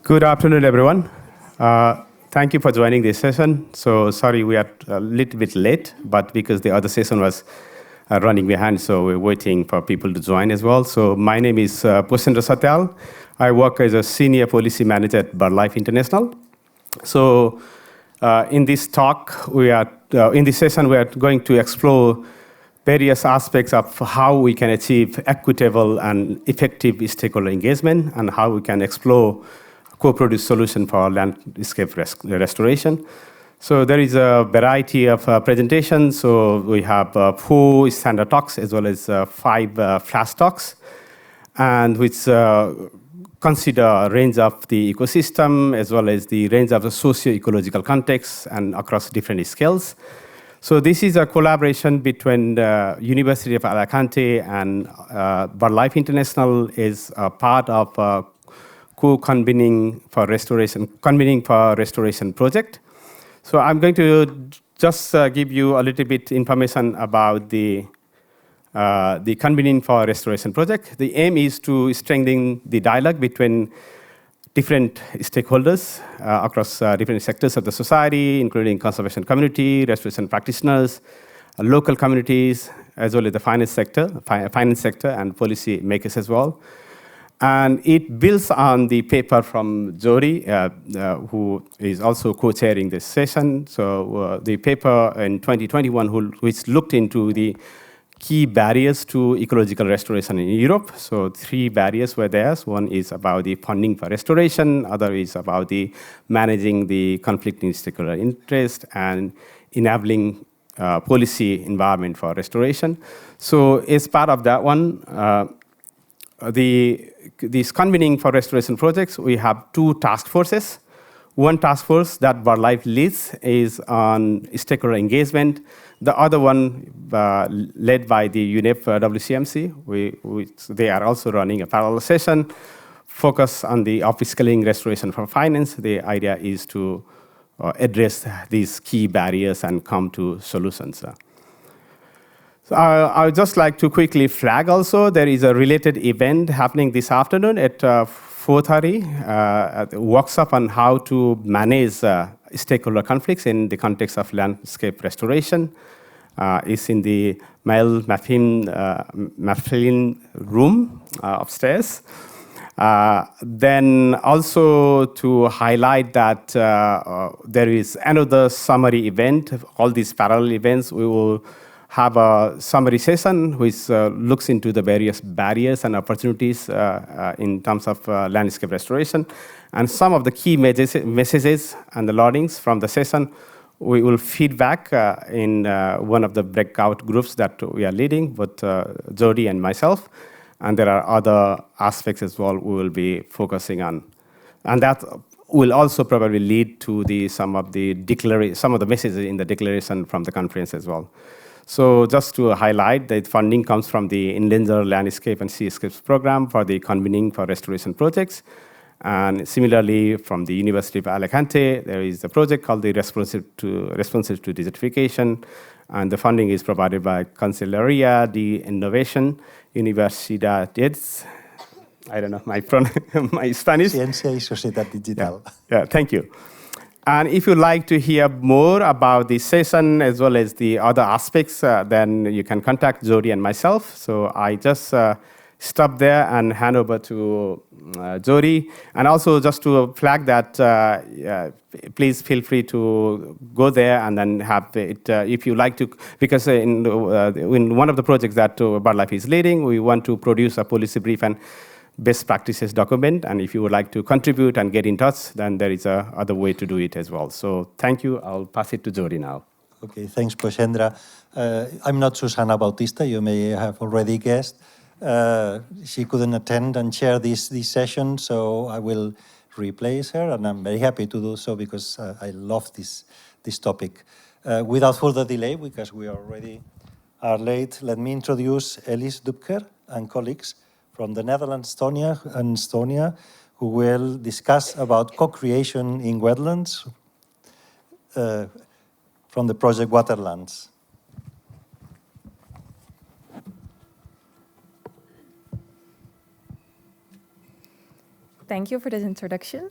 Good afternoon, everyone. Thank you for joining this session. So sorry we are a little bit late, but because the other session was running behind, so we're waiting for people to join as well. So my name is Pusendra Satyal. I work as a senior policy manager at BirdLife International. So in this talk, in this session, we are going to explore various aspects of how we can achieve equitable and effective stakeholder engagement and how we can explore co-produced solution for landscape restoration. So there is a variety of presentations. So we have 4 standard talks as well as 5 flash talks, and which consider a range of the ecosystem as well as the range of the socio-ecological context and across different scales. So this is a collaboration between the University of Alicante and BirdLife International is a part of convening for restoration project. So I'm going to just give you a little bit information about the convening for restoration project. The aim is to strengthen the dialogue between different stakeholders across different sectors of the society, including conservation community, restoration practitioners, local communities, as well as the finance sector and policy makers as well. And it builds on the paper from Jordi, who is also co-chairing this session. So the paper in 2021, which looked into the key barriers to ecological restoration in Europe. So 3 barriers were there. One is about the funding for restoration, other is about the managing the conflicting stakeholder interest and enabling policy environment for restoration. So as part of that one, this convening for restoration projects, we have 2 task forces. One task force that BirdLife leads is on stakeholder engagement. The other one led by the UNEP WCMC. They are also running a parallel session focused on the upskilling restoration for finance. The idea is to address these key barriers and come to solutions. So I would just like to quickly flag also, there is a related event happening this afternoon at 4:30, a workshop on how to manage stakeholder conflicts in the context of landscape restoration. It's in the Mail Maflin room upstairs. Then also to highlight that there is another summary event. All these parallel events, we will have a summary session which looks into the various barriers and opportunities in terms of landscape restoration. And some of the key messages and the learnings from the session, we will feed back in one of the breakout groups that we are leading, both Jordi and myself. And there are other aspects as well we will be focusing on. And that will also probably lead to some of the messages in the declaration from the conference as well. So just to highlight, that funding comes from the Endangered Landscape and Seascapes program for the convening for restoration projects. And similarly, from the University of Alicante, there is a project called the Responsive to Desertification. And the funding is provided by Conselleria de Innovación, Universidades, I don't know my Spanish. Ciencia y Sociedad Digital. Yeah, thank you. And if you'd like to hear more about this session as well as the other aspects, then you can contact Jordi and myself. So I just stop there and hand over to Jordi. And also just to flag that, please feel free to go there and then have it, if you like to, because in one of the projects that BirdLife is leading, we want to produce a policy brief and best practices document, and if you would like to contribute and get in touch, then there is a other way to do it as well. So thank you. I'll pass it to Jordi now. Okay, thanks, Pusendra. I'm not Susana Bautista, you may have already guessed. She couldn't attend and chair this session, so I will replace her, and I'm very happy to do so because I love this topic. Without further delay, because we already are late, let me introduce Elise Dubker and colleagues from the Netherlands, Estonia, who will discuss about co-creation in wetlands from the project Waterlands. Thank you for this introduction.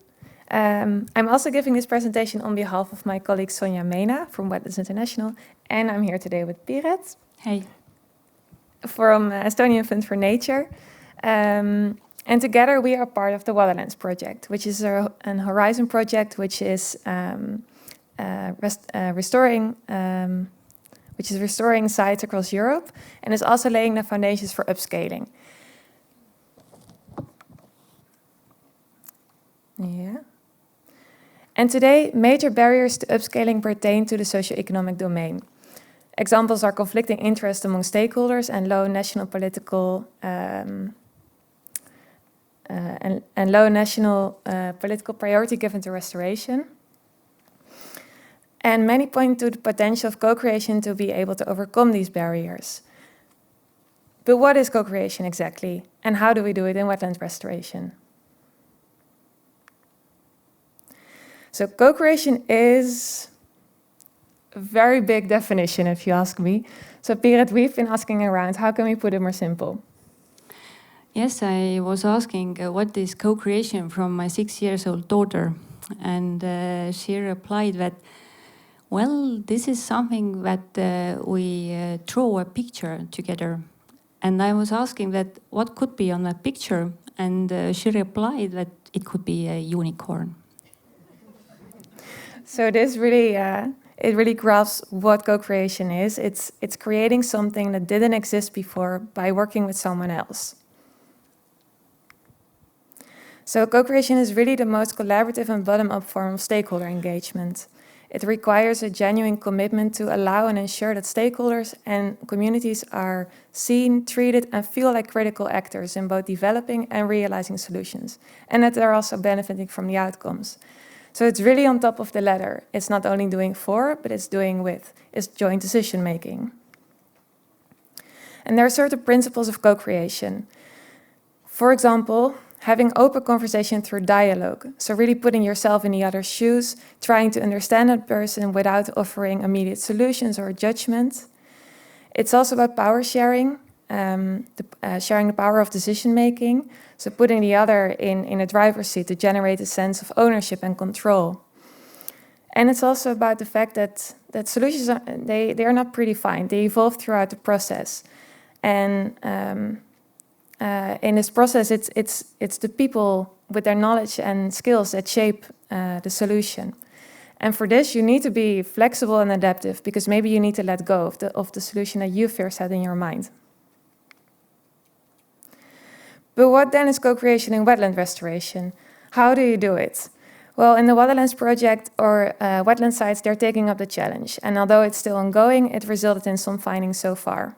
I'm also giving this presentation on behalf of my colleague Sonja Mena from Wetlands International, and I'm here today with Piret. Hey. From Estonian Fund for Nature. And together we are part of the Waterlands Project, which is an horizon project which is restoring sites across Europe and is also laying the foundations for upscaling. Yeah. And today, major barriers to upscaling pertain to the socio-economic domain. Examples are conflicting interests among stakeholders and low national political political priority given to restoration. And many point to the potential of co-creation to be able to overcome these barriers. But what is co-creation exactly? And how do we do it in wetlands restoration? So co-creation is a very big definition, if you ask me. So Piret, we've been asking around, how can we put it more simple? Yes, I was asking what is co-creation from my 6-year-old daughter. And she replied that, well, this is something that we draw a picture together. And I was asking that what could be on that picture? And she replied that it could be a unicorn. So this really, it really grasps what co-creation is. It's creating something that didn't exist before by working with someone else. So co-creation is really the most collaborative and bottom-up form of stakeholder engagement. It requires a genuine commitment to allow and ensure that stakeholders and communities are seen, treated, and feel like critical actors in both developing and realizing solutions, and that they're also benefiting from the outcomes. So it's really on top of the ladder. It's not only doing for, but it's doing with. It's joint decision-making. And there are certain principles of co-creation. For example, having open conversation through dialogue. So really putting yourself in the other's shoes, trying to understand that person without offering immediate solutions or judgment. It's also about power sharing, sharing the power of decision-making. So putting the other in a driver's seat to generate a sense of ownership and control. And it's also about the fact that solutions they are not predefined. They evolve throughout the process. And in this process, it's the people with their knowledge and skills that shape the solution. And for this, you need to be flexible and adaptive because maybe you need to let go of the solution that you first had in your mind. But what then is co-creation in wetland restoration? How do you do it? Well, in the Waterlands Project or wetland sites, they're taking up the challenge. And although it's still ongoing, it resulted in some findings so far.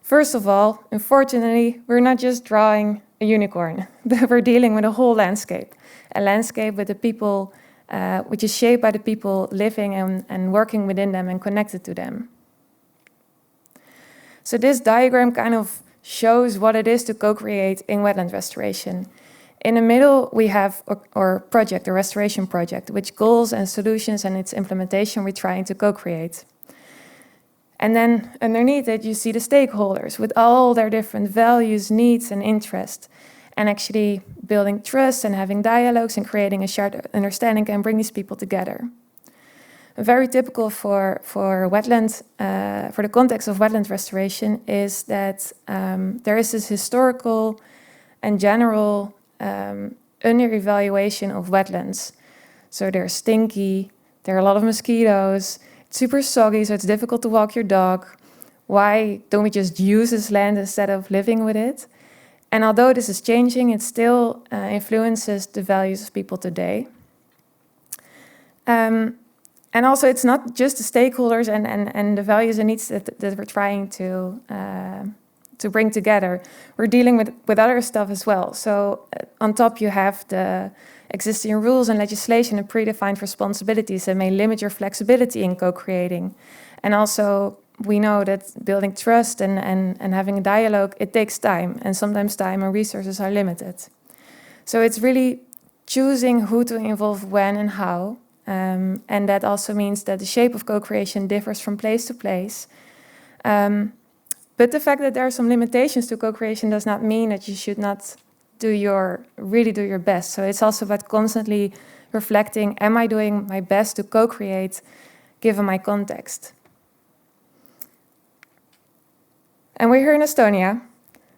First of all, unfortunately, we're not just drawing a unicorn, but we're dealing with a whole landscape. A landscape with the people, which is shaped by the people living and working within them and connected to them. So this diagram kind of shows what it is to co-create in wetland restoration. In the middle, we have our project, the restoration project, which goals and solutions and its implementation we're trying to co-create. And then underneath it, you see the stakeholders with all their different values, needs, and interests. And actually building trust and having dialogues and creating a shared understanding can bring these people together. Very typical for wetland, for the context of wetland restoration is that there is this historical and general under-evaluation of wetlands. So they're stinky, there are a lot of mosquitoes, it's super soggy, so it's difficult to walk your dog. Why don't we just use this land instead of living with it? And although this is changing, it still influences the values of people today. And also, it's not just the stakeholders and the values and needs that we're trying to bring together. We're dealing with other stuff as well. So on top, you have the existing rules and legislation and predefined responsibilities that may limit your flexibility in co-creating. And also, we know that building trust and having a dialogue, it takes time. And sometimes time and resources are limited. So it's really choosing who to involve when and how. And that also means that the shape of co-creation differs from place to place. But the fact that there are some limitations to co-creation does not mean that you should not really do your best. So it's also about constantly reflecting, am I doing my best to co-create given my context? And we're here in Estonia.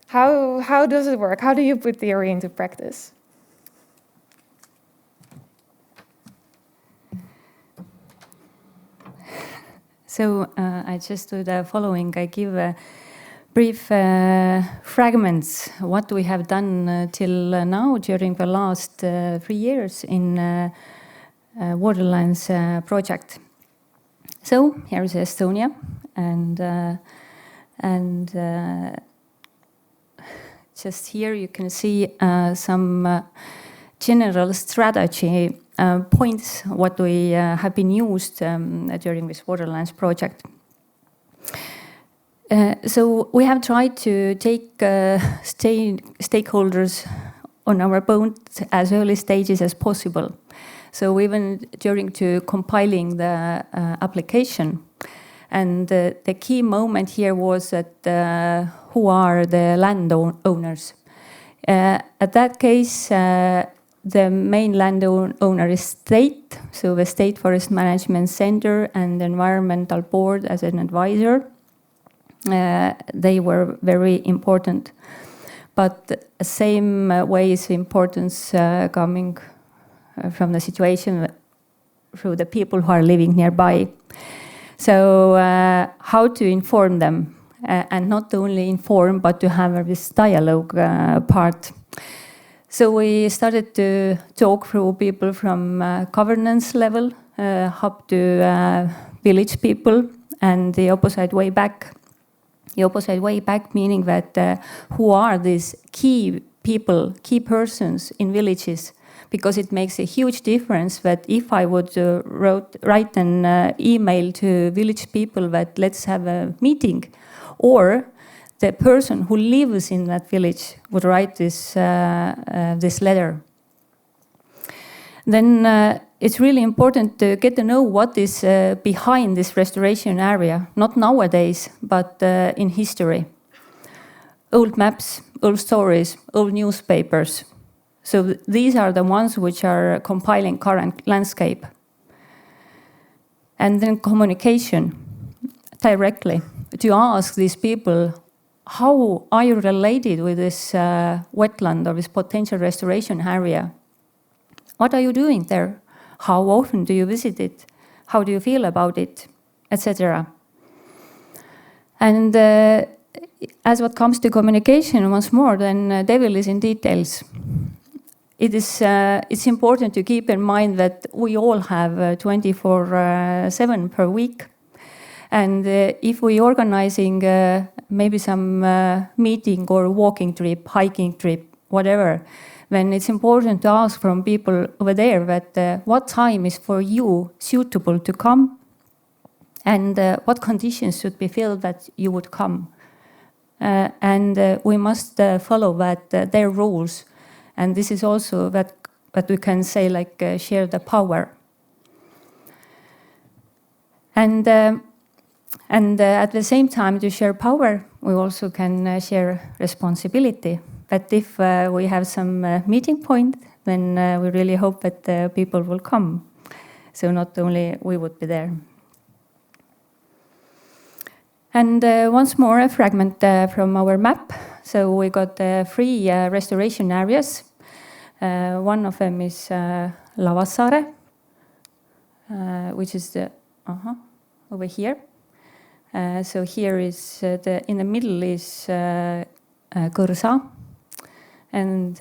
How does it work? How do you put theory into practice? So I just do the following. I give brief fragments what we have done till now during the last 3 years in Waterlands project. So here is Estonia, and just here you can see some general strategy points what we have been used during this Waterlands project. So we have tried to take stakeholders on our boat as early stages as possible. So even during to compiling the application. And the key moment here was that who are the landowners? At that case, the main landowner is state, so the State Forest Management Center and the Environmental Board as an advisor. They were very important. But the same way is importance coming from the situation through the people who are living nearby. So how to inform them, and not only inform, but to have this dialogue part. So we started to talk through people from governance level up to village people, and the opposite way back. The opposite way back meaning that who are these key people, key persons in villages, because it makes a huge difference that if I would write an email to village people that let's have a meeting, or the person who lives in that village would write this letter. Then it's really important to get to know what is behind this restoration area, not nowadays, but in history. Old maps, old stories, old newspapers. So these are the ones which are compiling current landscape. And then communication directly to ask these people, how are you related with this wetland or this potential restoration area? What are you doing there? How often do you visit it? How do you feel about it? Etc. And as what comes to communication, once more, then devil is in details. It's important to keep in mind that we all have 24/7 per week. And if we're organizing maybe some meeting or walking trip, hiking trip, whatever, then it's important to ask from people over there that what time is for you suitable to come, and what conditions should be filled that you would come. And we must follow their rules. And this is also that we can say like share the power. And at the same time to share power, we also can share responsibility. But if we have some meeting point, then we really hope that people will come. So not only we would be there. And once more, a fragment from our map. So we got 3 restoration areas. One of them is Lavassaare, which is over here. So here is in the middle is Kõrsa. And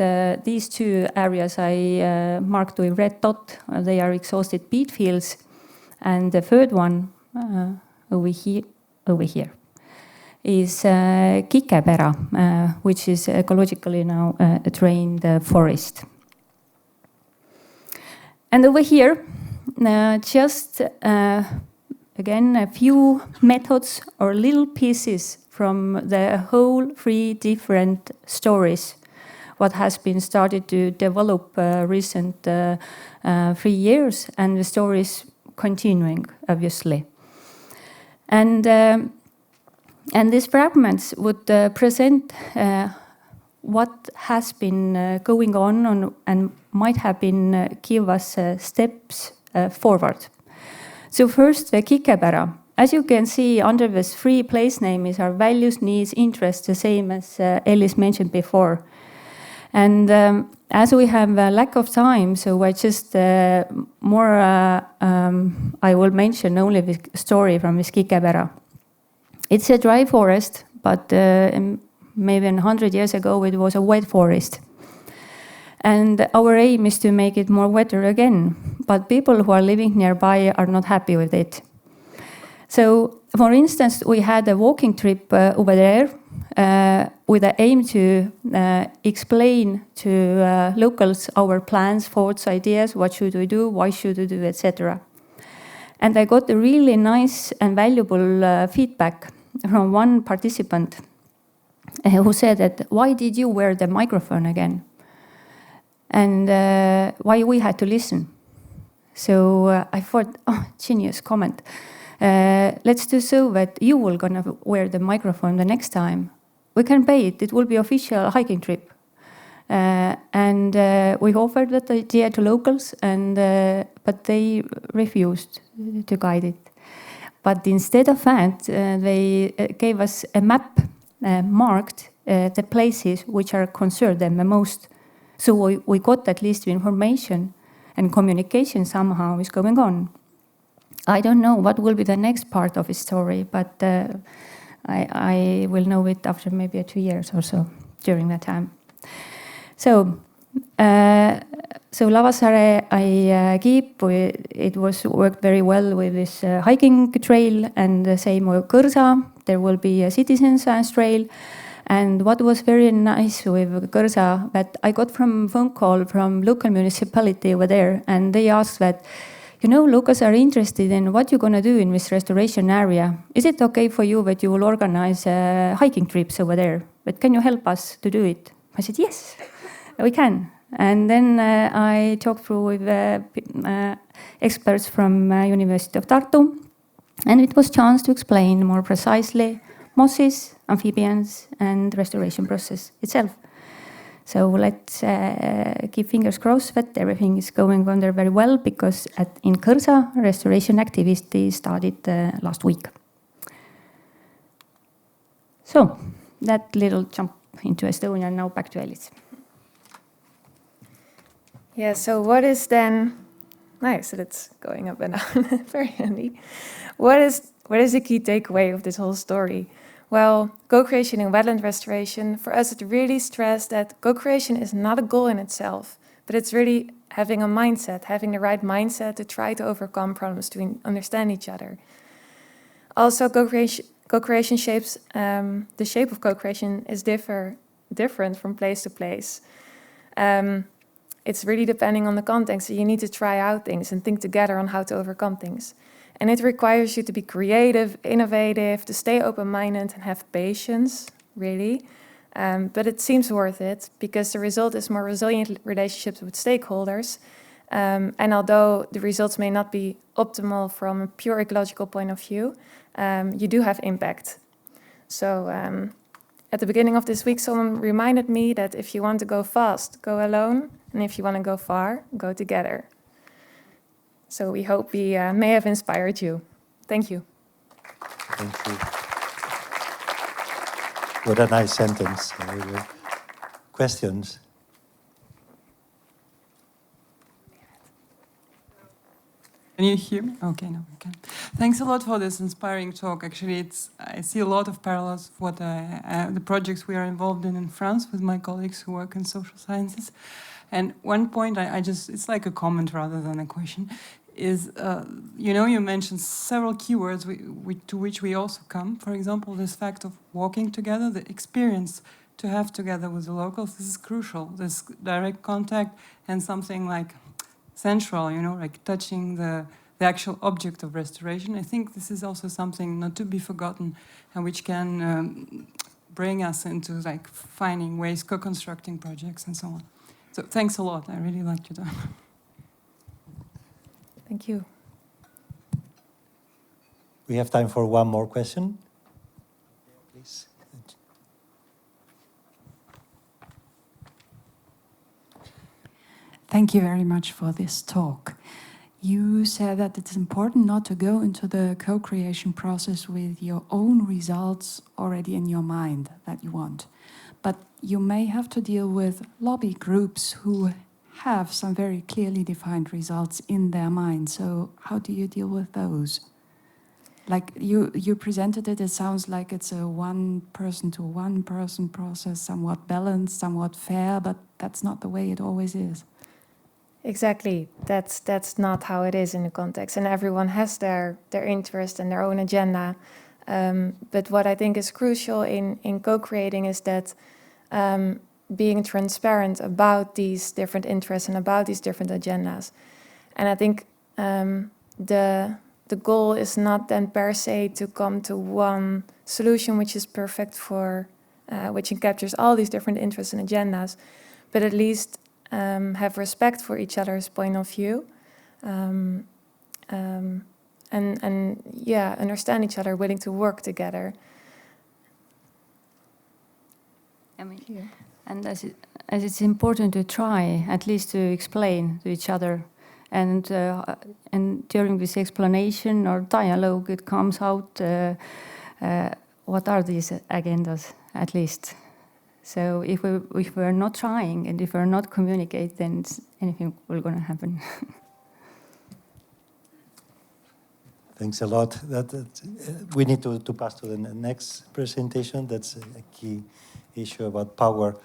these 2 areas I marked with red dot. They are exhausted peat fields. And the third one over here is Kikepera, which is ecologically now a drained forest. And over here, just again, a few methods or little pieces from the whole 3 different stories what has been started to develop recent 3 years, and the story is continuing, obviously. And these fragments would present what has been going on and might have been give us steps forward. So first, the Kikebera. As you can see, under this 3 place names are values, needs, interests, the same as Ellis mentioned before. And as we have a lack of time, so I just I will mention only the story from this Kikebera. It's a dry forest, but maybe 100 years ago it was a wet forest. And our aim is to make it more wetter again, but people who are living nearby are not happy with it. So, for instance, we had a walking trip over there with the aim to explain to locals our plans, thoughts, ideas, what should we do, why should we do, etc. And I got a really nice and valuable feedback from one participant who said that, why did you wear the microphone again? And why we had to listen. So I thought, oh, genius comment. Let's do so that you will gonna wear the microphone the next time. We can pay it. It will be official hiking trip. And we offered that idea to locals, and but they refused to guide it. But instead of that, they gave us a map marked the places which are concerned them the most. So we got at least the information, and communication somehow is going on. I don't know what will be the next part of his story, but I will know it after maybe 2 years or so during that time. So Lavassaare I keep, it was worked very well with this hiking trail, and the same with Kõrsa. There will be a citizen science trail. And what was very nice with Kõrsa, that I got from phone call from local municipality over there, and they asked that, you know, locals are interested in what you're going to do in this restoration area. Is it okay for you that you will organize hiking trips over there? But can you help us to do it? I said, yes, we can. And then I talked through with experts from University of Tartu, and it was a chance to explain more precisely mosses, amphibians, and restoration process itself. So let's keep fingers crossed that everything is going on there very well, because in Kõrsa, restoration activity started last week. So that little jump into Estonia, now back to Ellis. Yeah, so what is then, nice that it's going up and down, very handy. What is the key takeaway of this whole story? Well, co-creation and wetland restoration, for us it really stressed that co-creation is not a goal in itself, but it's really having a mindset, having the right mindset to try to overcome problems, to understand each other. Also, co-creation shapes, the shape of co-creation is different from place to place. It's really depending on the context, so you need to try out things and think together on how to overcome things. And it requires you to be creative, innovative, to stay open-minded and have patience, really. But it seems worth it, because the result is more resilient relationships with stakeholders. And although the results may not be optimal from a pure ecological point of view, you do have impact. So at the beginning of this week, someone reminded me that if you want to go fast, go alone. And if you want to go far, go together. So we hope we may have inspired you. Thank you. Thank you. What a nice sentence. Questions? Can you hear me? Okay, no, we can. Thanks a lot for this inspiring talk. Actually, I see a lot of parallels with the projects we are involved in France with my colleagues who work in social sciences. And one point, it's like a comment rather than a question, is, you mentioned several keywords to which we also come. For example, this fact of walking together, the experience to have together with the locals, this is crucial. This direct contact and something like central, like touching the actual object of restoration. I think this is also something not to be forgotten, and which can bring us into like finding ways, co-constructing projects and so on. So thanks a lot. I really liked your time. Thank you. We have time for one more question. Please. Thank you very much for this talk. You said that it's important not to go into the co-creation process with your own results already in your mind that you want. But you may have to deal with lobby groups who have some very clearly defined results in their mind. So how do you deal with those? Like you presented it sounds like it's a one person to one person process, somewhat balanced, somewhat fair, but that's not the way it always is. Exactly. That's not how it is in the context. And everyone has their interest and their own agenda. But what I think is crucial in co-creating is that being transparent about these different interests and about these different agendas. And I think the goal is not then per se to come to one solution which is perfect for, which captures all these different interests and agendas, but at least have respect for each other's point of view, and understand each other, willing to work together. I mean, and as it's important to try at least to explain to each other, and during this explanation or dialogue, it comes out what are these agendas at least. So if we're not trying and if we're not communicating, then anything will going to happen. Thanks a lot. We need to pass to the next presentation. That's a key issue about power.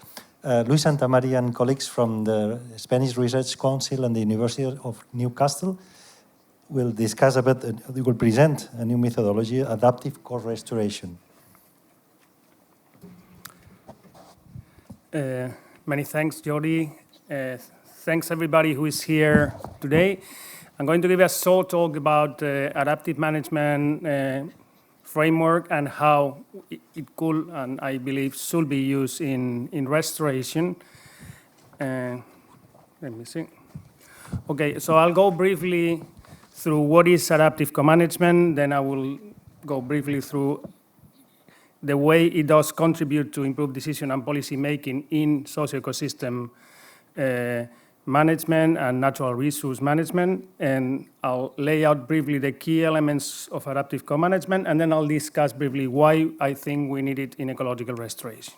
Luis Santamaria and colleagues from the Spanish Research Council and the University of Newcastle will discuss a bit, they will present a new methodology, adaptive co-restoration. Many thanks, Jordi. Thanks everybody who is here today. I'm going to give a short talk about adaptive management framework and how it could and I believe should be used in restoration. Let me see. Okay, so I'll go briefly through what is adaptive co-management, then I will go briefly through the way it does contribute to improve decision and policy making in socio-ecosystem management and natural resource management. And I'll lay out briefly the key elements of adaptive co-management, and then I'll discuss briefly why I think we need it in ecological restoration.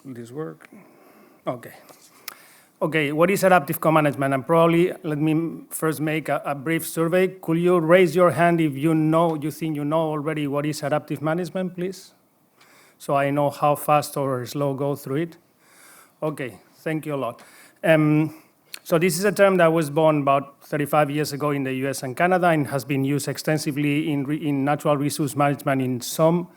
Will this work? Okay. Okay, what is adaptive co-management? And probably let me first make a brief survey. Could you raise your hand if you think you know already what is adaptive management, please? So I know how fast or slow go through it. Okay, thank you a lot. So this is a term that was born about 35 years ago in the US and Canada and has been used extensively in natural resource management in some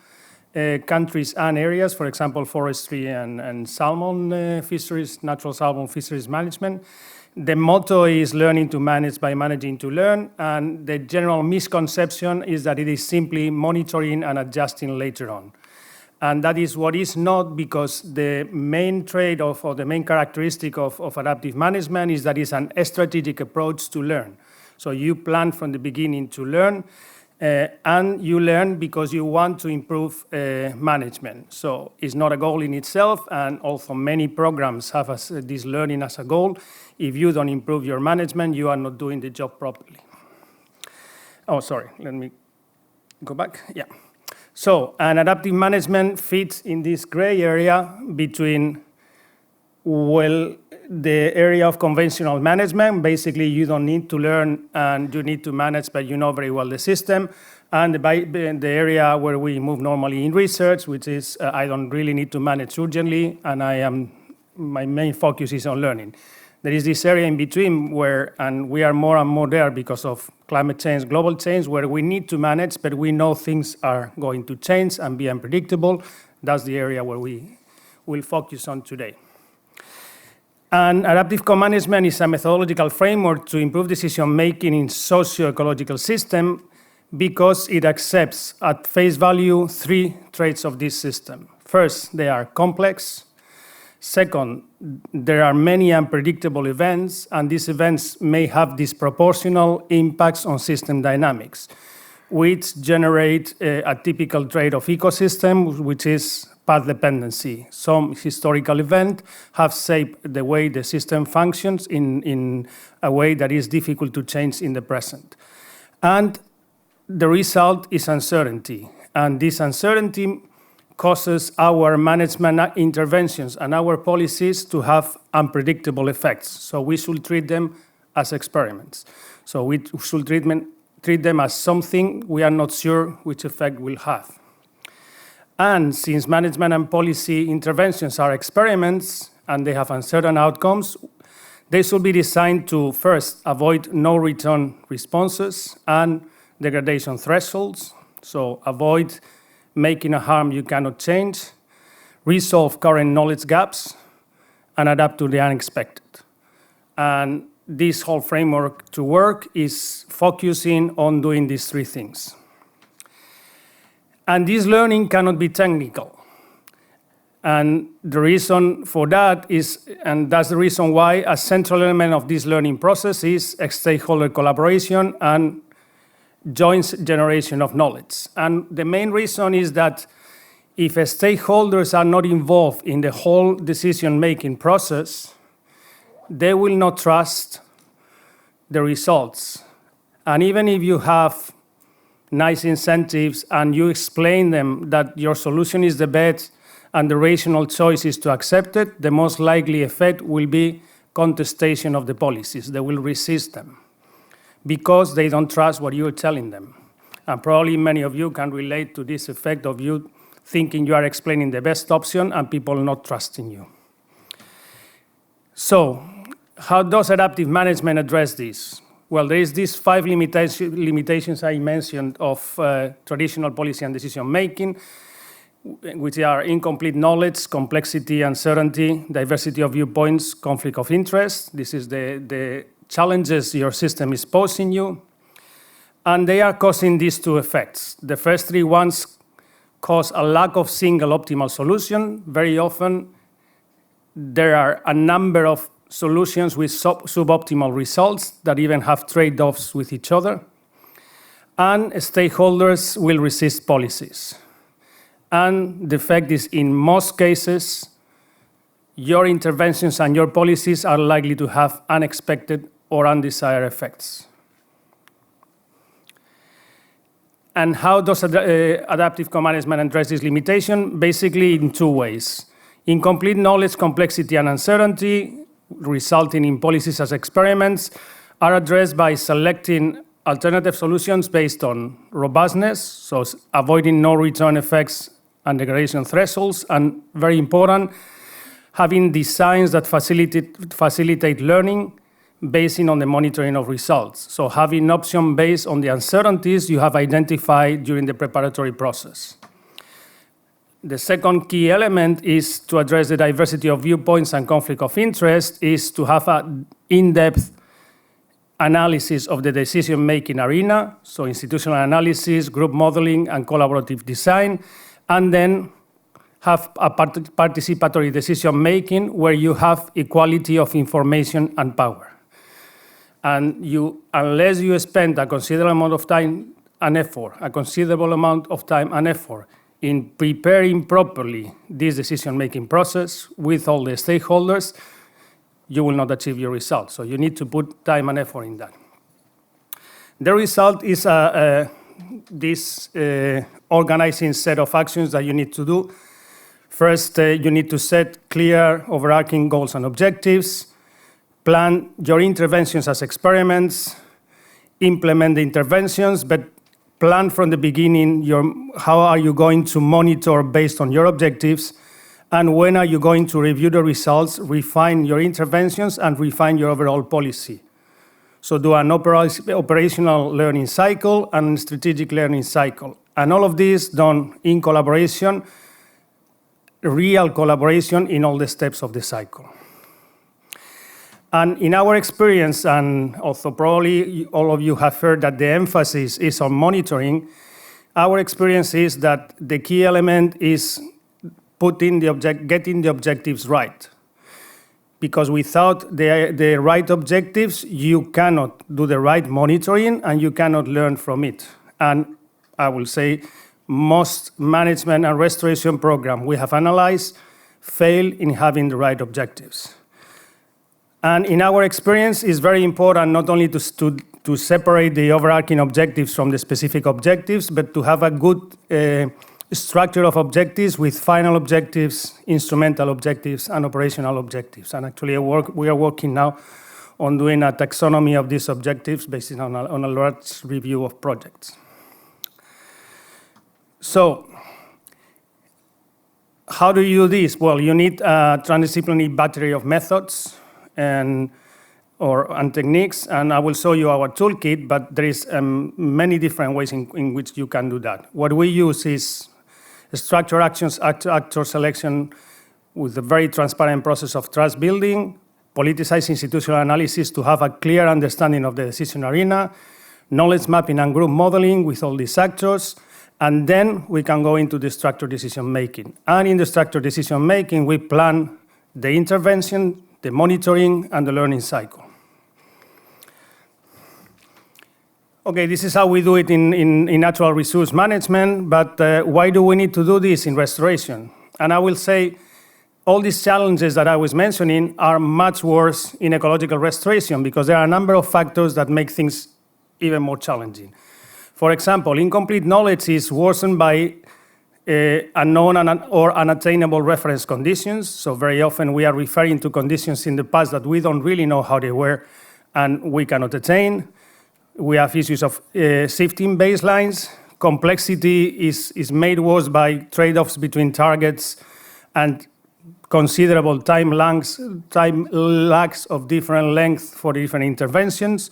countries and areas, for example, forestry and salmon fisheries, natural salmon fisheries management. The motto is learning to manage by managing to learn, and the general misconception is that it is simply monitoring and adjusting later on. And that is what is not, because the main trait or the main characteristic of adaptive management is that it's an strategic approach to learn. So you plan from the beginning to learn, and you learn because you want to improve management. So it's not a goal in itself, and also many programs have this learning as a goal. If you don't improve your management, you are not doing the job properly. Oh, sorry, let me go back. Yeah. So an adaptive management fits in this gray area between, well, the area of conventional management. Basically, you don't need to learn and you need to manage, but you know very well the system. And the area where we move normally in research, which is I don't really need to manage urgently, and my main focus is on learning. There is this area in between where, and we are more and more there because of climate change, global change, where we need to manage, but we know things are going to change and be unpredictable. That's the area where we will focus on today. And adaptive co-management is a methodological framework to improve decision-making in socio-ecological system because it accepts at face value 3 traits of this system. First, they are complex. Second, there are many unpredictable events, and these events may have disproportional impacts on system dynamics, which generate a typical trait of ecosystem, which is path dependency. Some historical event have shaped the way the system functions in a way that is difficult to change in the present. And the result is uncertainty. And this uncertainty causes our management interventions and our policies to have unpredictable effects. So we should treat them as experiments. So we should treat them as something we are not sure which effect will have. And since management and policy interventions are experiments and they have uncertain outcomes, they should be designed to first avoid no return responses and degradation thresholds. So avoid making a harm you cannot change, resolve current knowledge gaps, and adapt to the unexpected. And this whole framework to work is focusing on doing these three things. And this learning cannot be technical. And the reason for that is, and that's the reason why a central element of this learning process is stakeholder collaboration and joint generation of knowledge. And the main reason is that if stakeholders are not involved in the whole decision-making process, they will not trust the results. And even if you have nice incentives and you explain them that your solution is the best and the rational choice is to accept it, the most likely effect will be contestation of the policies. They will resist them because they don't trust what you're telling them. And probably many of you can relate to this effect of you thinking you are explaining the best option and people not trusting you. So, how does adaptive management address this? Well, there is these 5 limitations I mentioned of traditional policy and decision making, which are incomplete knowledge, complexity, uncertainty, diversity of viewpoints, conflict of interest. This is the challenges your system is posing you. And they are causing these 2 effects. The first 3 ones cause a lack of single optimal solution. Very often, there are a number of solutions with suboptimal results that even have trade-offs with each other. And stakeholders will resist policies. And the fact is, in most cases, your interventions and your policies are likely to have unexpected or undesired effects. And how does adaptive co-management address this limitation? Basically in 2 ways. Incomplete knowledge, complexity, and uncertainty, resulting in policies as experiments, are addressed by selecting alternative solutions based on robustness, so avoiding no return effects and degradation thresholds, and very important, having designs that facilitate learning based on the monitoring of results. So having options based on the uncertainties you have identified during the preparatory process. The second key element is to address the diversity of viewpoints and conflict of interest, is to have an in-depth analysis of the decision-making arena, so institutional analysis, group modeling, and collaborative design, and then have a participatory decision-making where you have equality of information and power. And unless you spend a considerable amount of time and effort, in preparing properly this decision-making process with all the stakeholders, you will not achieve your results. So you need to put time and effort in that. The result is this organizing set of actions that you need to do. First, you need to set clear overarching goals and objectives, plan your interventions as experiments, implement the interventions, but plan from the beginning how are you going to monitor based on your objectives, and when are you going to review the results, refine your interventions, and refine your overall policy. So do an operational learning cycle and strategic learning cycle. And all of this done in collaboration, real collaboration in all the steps of the cycle. And in our experience, and also probably all of you have heard that the emphasis is on monitoring, our experience is that the key element is getting the objectives right. Because without the right objectives, you cannot do the right monitoring and you cannot learn from it. And I will say most management and restoration programs we have analyzed fail in having the right objectives. And in our experience, it's very important not only to separate the overarching objectives from the specific objectives, but to have a good structure of objectives with final objectives, instrumental objectives, and operational objectives. And actually, we are working now on doing a taxonomy of these objectives based on a large review of projects. So, how do you do this? Well, you need a transdisciplinary battery of methods and techniques, and I will show you our toolkit, but there is many different ways in which you can do that. What we use is structure actions, actor selection with a very transparent process of trust building, politicized institutional analysis to have a clear understanding of the decision arena, knowledge mapping and group modeling with all these actors, and then we can go into the structured decision making. And in the structured decision making, we plan the intervention, the monitoring, and the learning cycle. Okay, this is how we do it in natural resource management, but why do we need to do this in restoration? And I will say all these challenges that I was mentioning are much worse in ecological restoration because there are a number of factors that make things even more challenging. For example, incomplete knowledge is worsened by unknown or unattainable reference conditions. So very often we are referring to conditions in the past that we don't really know how they were and we cannot attain. We have issues of shifting baselines. Complexity is made worse by trade-offs between targets and considerable time lags of different length for different interventions.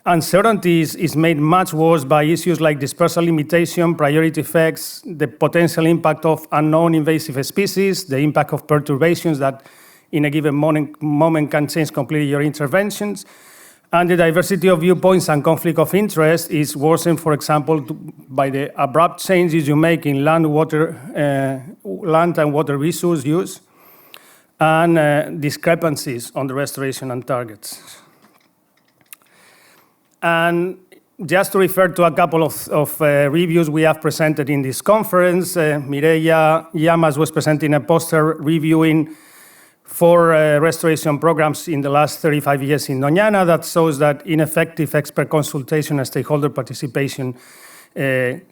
Uncertainty is made much worse by issues like dispersal limitation, priority effects, the potential impact of unknown invasive species, the impact of perturbations that in a given moment can change completely your interventions. And the diversity of viewpoints and conflict of interest is worsened, for example, by the abrupt changes you make in land and water resource use, and discrepancies on the restoration and targets. And just to refer to a couple of reviews we have presented in this conference, Mireia Llamas was presenting a poster reviewing 4 restoration programs in the last 35 years in Doñana that shows that ineffective expert consultation and stakeholder participation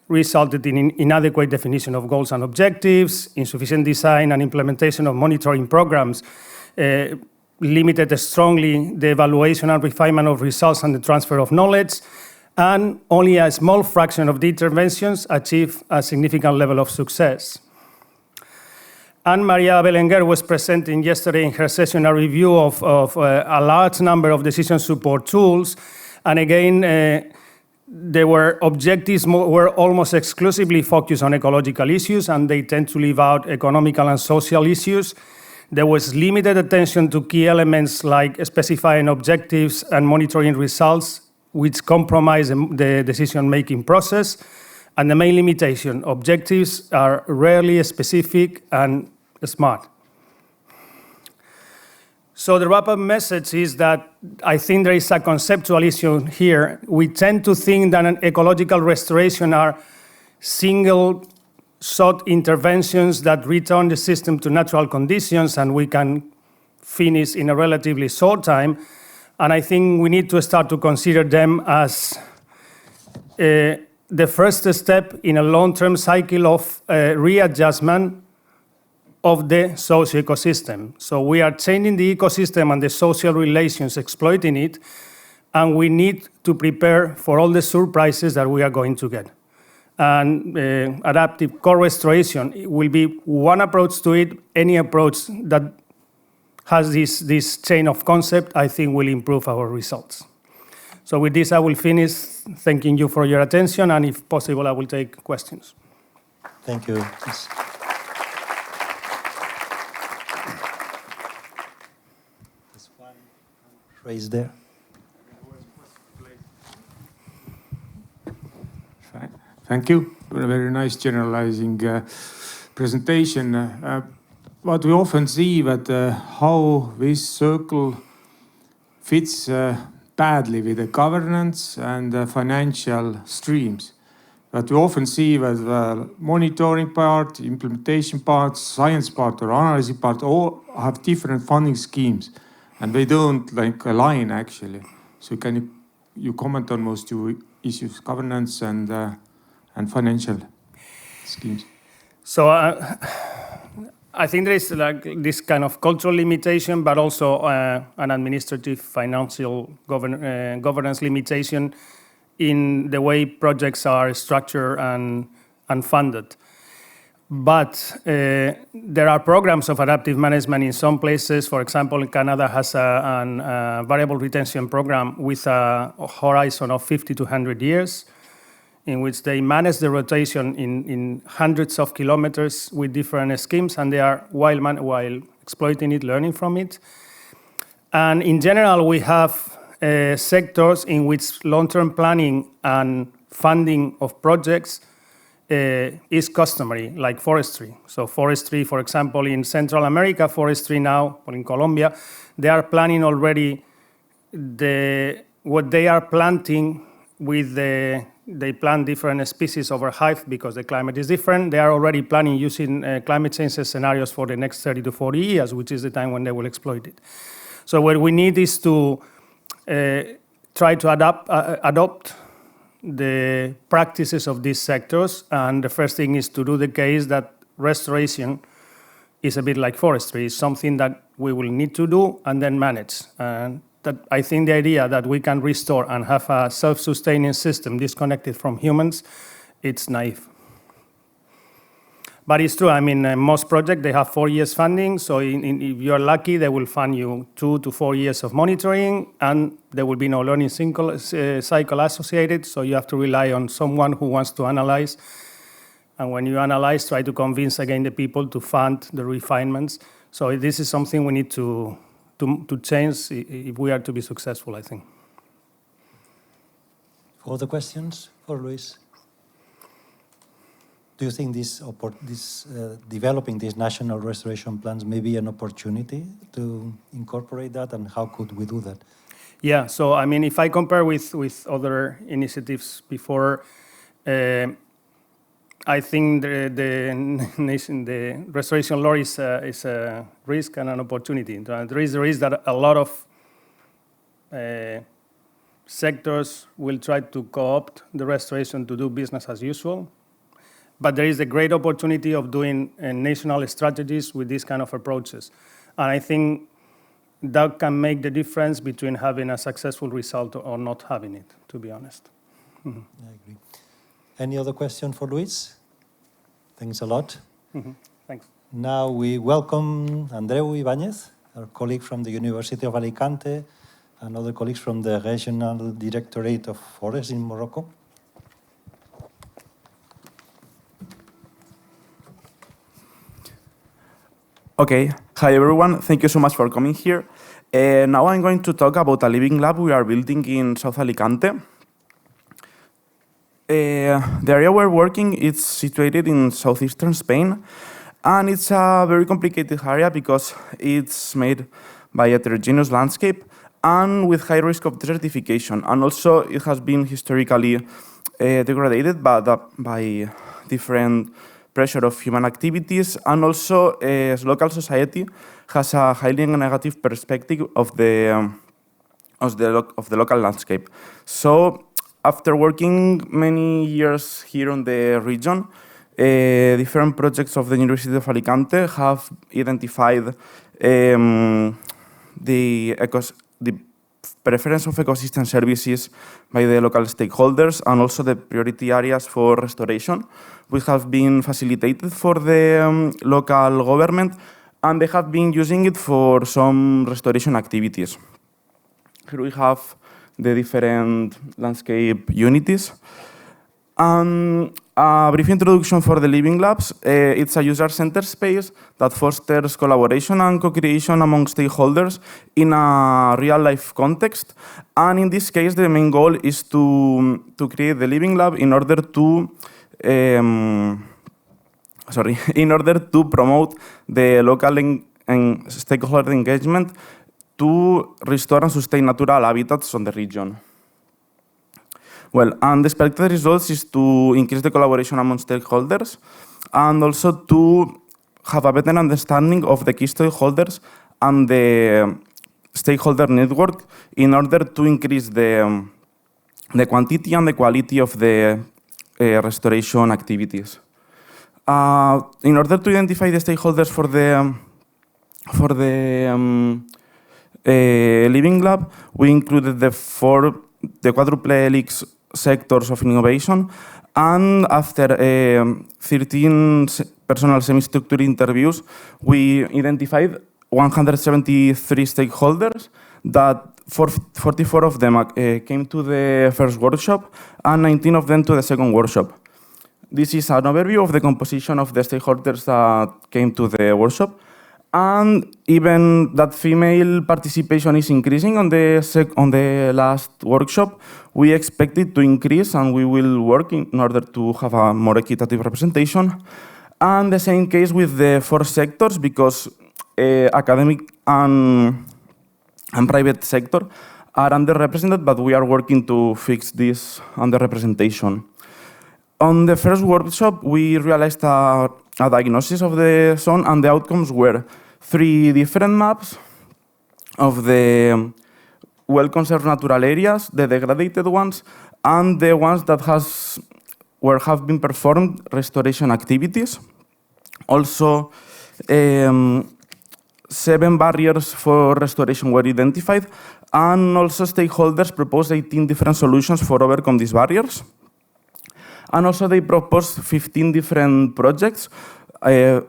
resulted in inadequate definition of goals and objectives, insufficient design and implementation of monitoring programs, limited strongly the evaluation and refinement of results and the transfer of knowledge, and only a small fraction of the interventions achieve a significant level of success. And Maria Belenguer was presenting yesterday in her session a review of a large number of decision support tools. And again, there were objectives were almost exclusively focused on ecological issues, and they tend to leave out economical and social issues. There was limited attention to key elements like specifying objectives and monitoring results, which compromise the decision-making process. And the main limitation, objectives are rarely specific and smart. So the wrap-up message is that I think there is a conceptual issue here. We tend to think that an ecological restoration are single-shot interventions that return the system to natural conditions and we can finish in a relatively short time. And I think we need to start to consider them as the first step in a long-term cycle of readjustment of the social ecosystem. So we are changing the ecosystem and the social relations, exploiting it, and we need to prepare for all the surprises that we are going to get. And adaptive core restoration will be one approach to it. Any approach that has this chain of concept, I think, will improve our results. So with this, I will finish thanking you for your attention, and if possible, I will take questions. Thank you. This one raised there. Thank you for a very nice generalizing presentation. What we often see that how this circle fits badly with the governance and financial streams. But we often see that the monitoring part, implementation part, science part, or analysis part all have different funding schemes, and they don't like align actually. So can you comment on those two issues, governance and financial schemes? So I think there is like this kind of cultural limitation, but also an administrative financial governance limitation in the way projects are structured and funded. But there are programs of adaptive management in some places. For example, Canada has a variable retention program with a horizon of 50 to 100 years, in which they manage the rotation in hundreds of kilometers with different schemes, and they are while exploiting it, learning from it. And in general, we have sectors in which long-term planning and funding of projects is customary, like forestry. So forestry, for example, in Central America, forestry now, or in Colombia, they are planning already what they are planting with they plant different species over height because the climate is different. They are already planning using climate change scenarios for the next 30 to 40 years, which is the time when they will exploit it. So what we need is to try to adopt the practices of these sectors. And the first thing is to do the case that restoration is a bit like forestry. It's something that we will need to do and then manage. And that I think the idea that we can restore and have a self-sustaining system disconnected from humans, it's naive. But it's true. I mean, most projects, they have 4 years funding. So if you're lucky, they will fund you 2 to 4 years of monitoring, and there will be no learning cycle associated. So you have to rely on someone who wants to analyze. And when you analyze, try to convince again the people to fund the refinements. So this is something we need to change if we are to be successful, I think. Other questions for Luis? Do you think developing these national restoration plans may be an opportunity to incorporate that, and how could we do that? Yeah, so I mean, if I compare with other initiatives before, I think the restoration law is a risk and an opportunity. There is a risk that a lot of sectors will try to co-opt the restoration to do business as usual. But there is a great opportunity of doing national strategies with these kind of approaches. And I think that can make the difference between having a successful result or not having it, to be honest. Mm-hmm. I agree. Any other question for Luis? Thanks a lot. Mm-hmm. Thanks. Now we welcome Andreu Ibañez, our colleague from the University of Alicante, and other colleagues from the Regional Directorate of Forests in Morocco. Okay, hi everyone, thank you so much for coming here. Now I'm going to talk about a living lab we are building in South Alicante. The area we're working is situated in southeastern Spain, and it's a very complicated area because it's made by a heterogeneous landscape and with high risk of desertification, and also it has been historically degraded by different pressure of human activities, and also local society has a highly negative perspective of the local landscape. So after working many years here on the region, different projects of the University of Alicante have identified the preference of ecosystem services by the local stakeholders, and also the priority areas for restoration, which have been facilitated for the local government, and they have been using it for some restoration activities. Here we have the different landscape unities. A brief introduction for the Living Labs. It's a user-centered space that fosters collaboration and co-creation among stakeholders in a real-life context. And in this case, the main goal is to create the Living Lab in order to promote the local and stakeholder engagement to restore and sustain natural habitats on the region. Well, and the expected results is to increase the collaboration among stakeholders and also to have a better understanding of the key stakeholders and the stakeholder network in order to increase the quantity and the quality of the restoration activities. In order to identify the stakeholders for the Living Lab, we included the quadruple helix sectors of innovation, and after 13 personal semi-structured interviews, we identified 173 stakeholders that 44 of them came to the first workshop and 19 of them to the second workshop. This is an overview of the composition of the stakeholders that came to the workshop. And even that female participation is increasing on the last workshop, we expect it to increase, and we will work in order to have a more equitative representation. And the same case with the 4 sectors, because academic and private sector are underrepresented, but we are working to fix this underrepresentation. On the first workshop, we realized a diagnosis of the zone, and the outcomes were 3 different maps of the well-conserved natural areas, the degraded ones, and the ones that have been performed restoration activities. Also, 7 barriers for restoration were identified, and also stakeholders proposed 18 different solutions for overcome these barriers. And also they proposed 15 different projects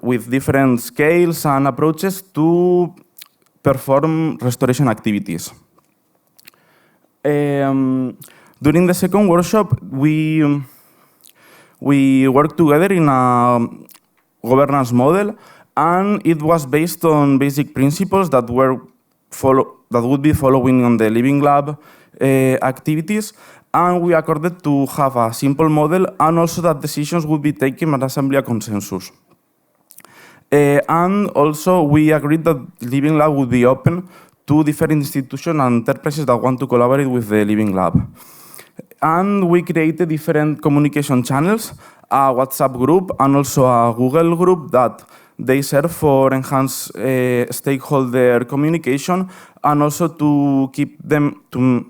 with different scales and approaches to perform restoration activities. During the second workshop, we worked together in a governance model, and it was based on basic principles that would be following on the Living Lab activities. And we accorded to have a simple model, and also that decisions would be taken at Assembly consensus. And also we agreed that Living Lab would be open to different institutions and enterprises that want to collaborate with the Living Lab. And we created different communication channels, a WhatsApp group and also a Google group that they serve for enhanced stakeholder communication, and also to keep them to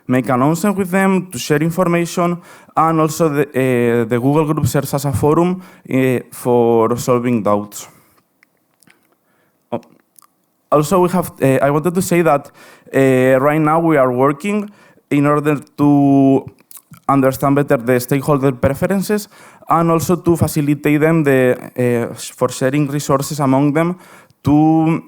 make announcements with them, to share information, and also the Google group serves as a forum for solving doubts. Also, I wanted to say that right now we are working in order to understand better the stakeholder preferences, and also to facilitate them for sharing resources among them to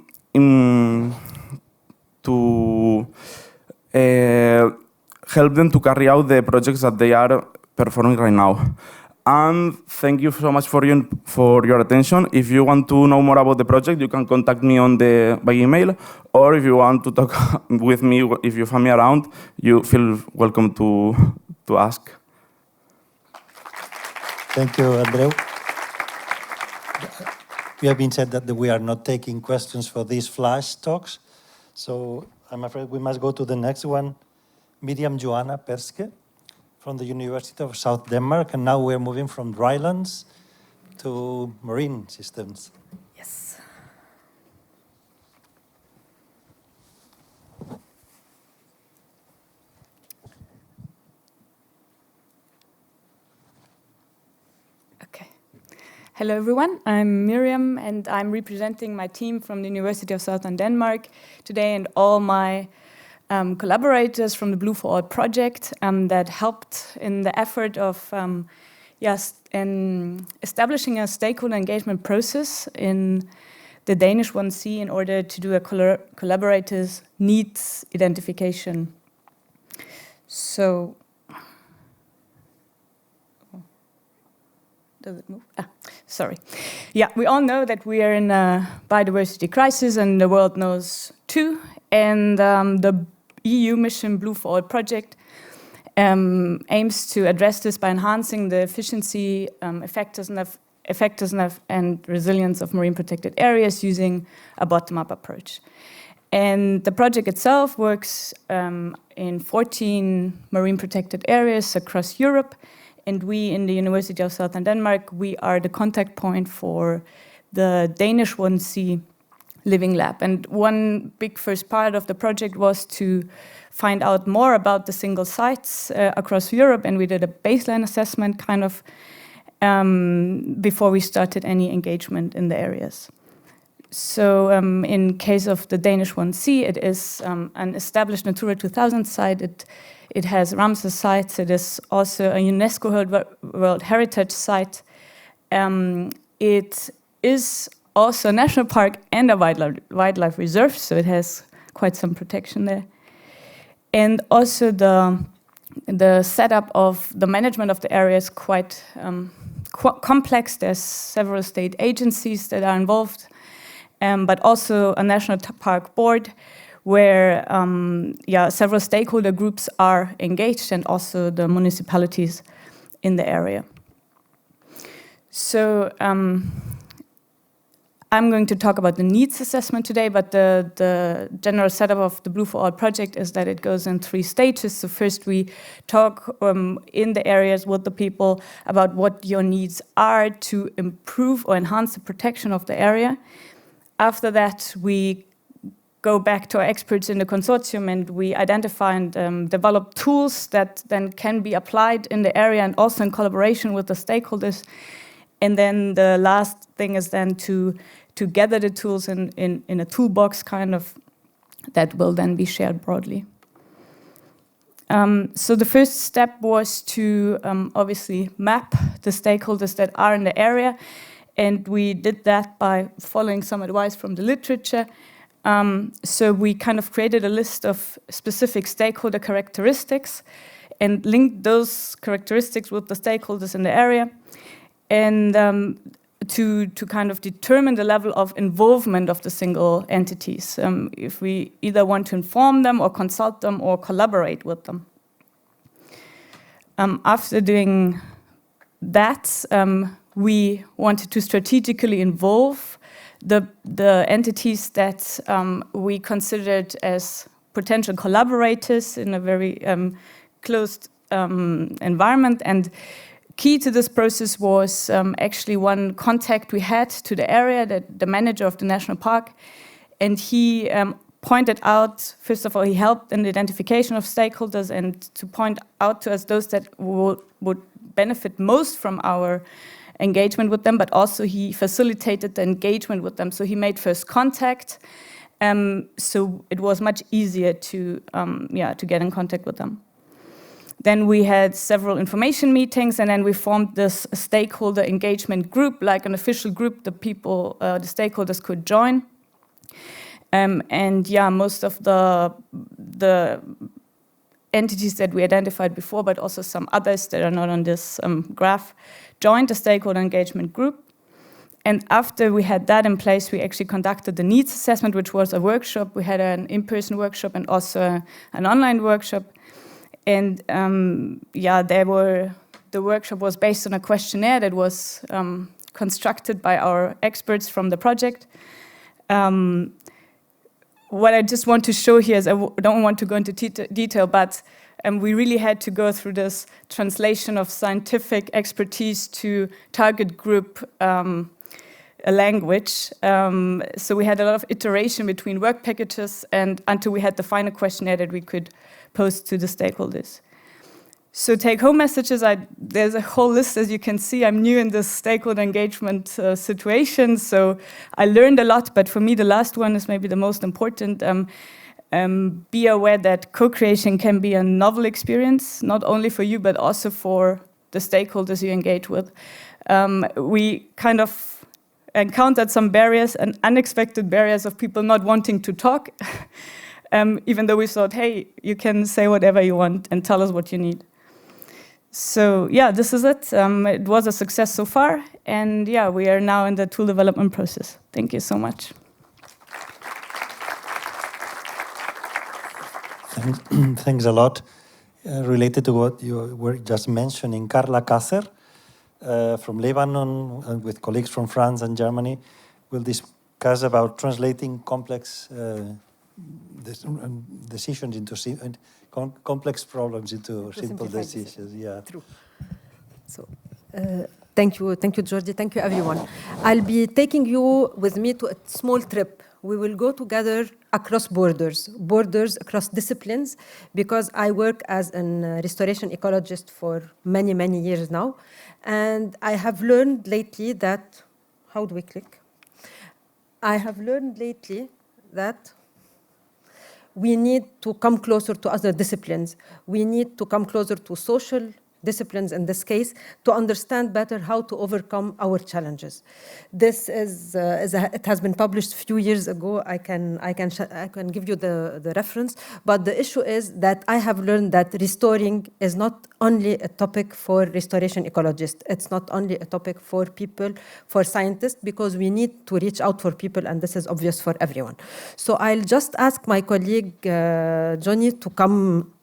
help them to carry out the projects that they are performing right now. And thank you so much for your attention. If you want to know more about the project, you can contact me by email, or if you want to talk with me, if you find me around, you feel welcome to ask. Thank you, Andreu. We have been said that we are not taking questions for these flash talks, so I'm afraid we must go to the next one. Miriam Joanna Perske from the University of South Denmark, and now we're moving from drylands to marine systems. Yes. Okay. Hello, everyone. I'm Miriam, and I'm representing my team from the University of Southern Denmark today, and all my collaborators from the Blue for All project that helped in the effort of establishing a stakeholder engagement process in the Danish 1C in order to do a collaborators' needs identification. So, does it move? Sorry. Yeah, we all know that we are in a biodiversity crisis, and the world knows too. And the EU mission Blue for All project aims to address this by enhancing the efficiency, effectiveness, and resilience of marine protected areas using a bottom-up approach. And the project itself works in 14 marine protected areas across Europe. And we in the University of Southern Denmark, we are the contact point for the Danish 1C Living Lab. And one big first part of the project was to find out more about the single sites across Europe. And we did a baseline assessment kind of before we started any engagement in the areas. So in case of the Danish 1C, it is an established Natura 2000 site. It has Ramsar sites. It is also a UNESCO World Heritage Site. It is also a national park and a wildlife reserve, so it has quite some protection there. And also the setup of the management of the area is quite complex. There's several state agencies that are involved, but also a national park board where several stakeholder groups are engaged, and also the municipalities in the area. So I'm going to talk about the needs assessment today, but the general setup of the Blue for All project is that it goes in 3 stages. So first we talk in the areas with the people about what your needs are to improve or enhance the protection of the area. After that, we go back to our experts in the consortium and we identify and develop tools that then can be applied in the area and also in collaboration with the stakeholders. And then the last thing is then to gather the tools in a toolbox kind of that will then be shared broadly. So the first step was to obviously map the stakeholders that are in the area. And we did that by following some advice from the literature. So we kind of created a list of specific stakeholder characteristics and linked those characteristics with the stakeholders in the area. And to kind of determine the level of involvement of the single entities, if we either want to inform them or consult them or collaborate with them. After doing that, we wanted to strategically involve the entities that we considered as potential collaborators in a very closed environment. And key to this process was actually one contact we had to the area, the manager of the national park. And he pointed out, first of all, he helped in the identification of stakeholders and to point out to us those that would benefit most from our engagement with them, but also he facilitated the engagement with them. So he made first contact. So it was much easier to get in contact with them. Then we had several information meetings, and then we formed this stakeholder engagement group, like an official group the people, the stakeholders could join. Most of the entities that we identified before, but also some others that are not on this graph, joined the stakeholder engagement group. And after we had that in place, we actually conducted the needs assessment, which was a workshop. We had an in-person workshop and also an online workshop. And the workshop was based on a questionnaire that was constructed by our experts from the project. What I just want to show here is, I don't want to go into detail, but we really had to go through this translation of scientific expertise to target group language. So we had a lot of iteration between work packages and until we had the final questionnaire that we could post to the stakeholders. So take-home messages, there's a whole list, as you can see. I'm new in this stakeholder engagement situation, so I learned a lot, but for me the last one is maybe the most important. Be aware that co-creation can be a novel experience, not only for you, but also for the stakeholders you engage with. We kind of encountered some barriers and unexpected barriers of people not wanting to talk, even though we thought, hey, you can say whatever you want and tell us what you need. So this is it. It was a success so far, and we are now in the tool development process. Thank you so much. Thanks a lot. Related to what you were just mentioning, Carla Cácer from Lebanon and with colleagues from France and Germany will discuss about translating complex decisions into complex problems into simple decisions. Yeah. True. So, thank you, Jordi. Thank you, everyone. I'll be taking you with me to a small trip. We will go together across borders across disciplines, because I work as a restoration ecologist for many, many years now. And I have learned lately that, how do we click? I have learned lately that we need to come closer to other disciplines. We need to come closer to social disciplines in this case to understand better how to overcome our challenges. This is it has been published a few years ago. I can give you the reference, but the issue is that I have learned that restoring is not only a topic for restoration ecologists. It's not only a topic for people, for scientists, because we need to reach out for people, and this is obvious for everyone. So I'll just ask my colleague Johnny to come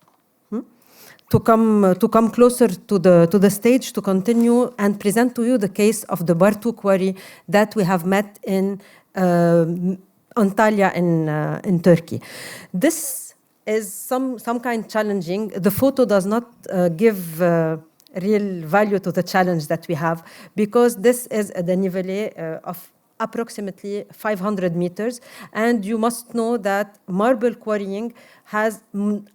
closer to the stage to continue and present to you the case of the Bartu quarry that we have met in Antalya in Turkey. This is some kind challenging. The photo does not give real value to the challenge that we have, because this is a dénivelé of approximately 500 meters, and you must know that marble quarrying has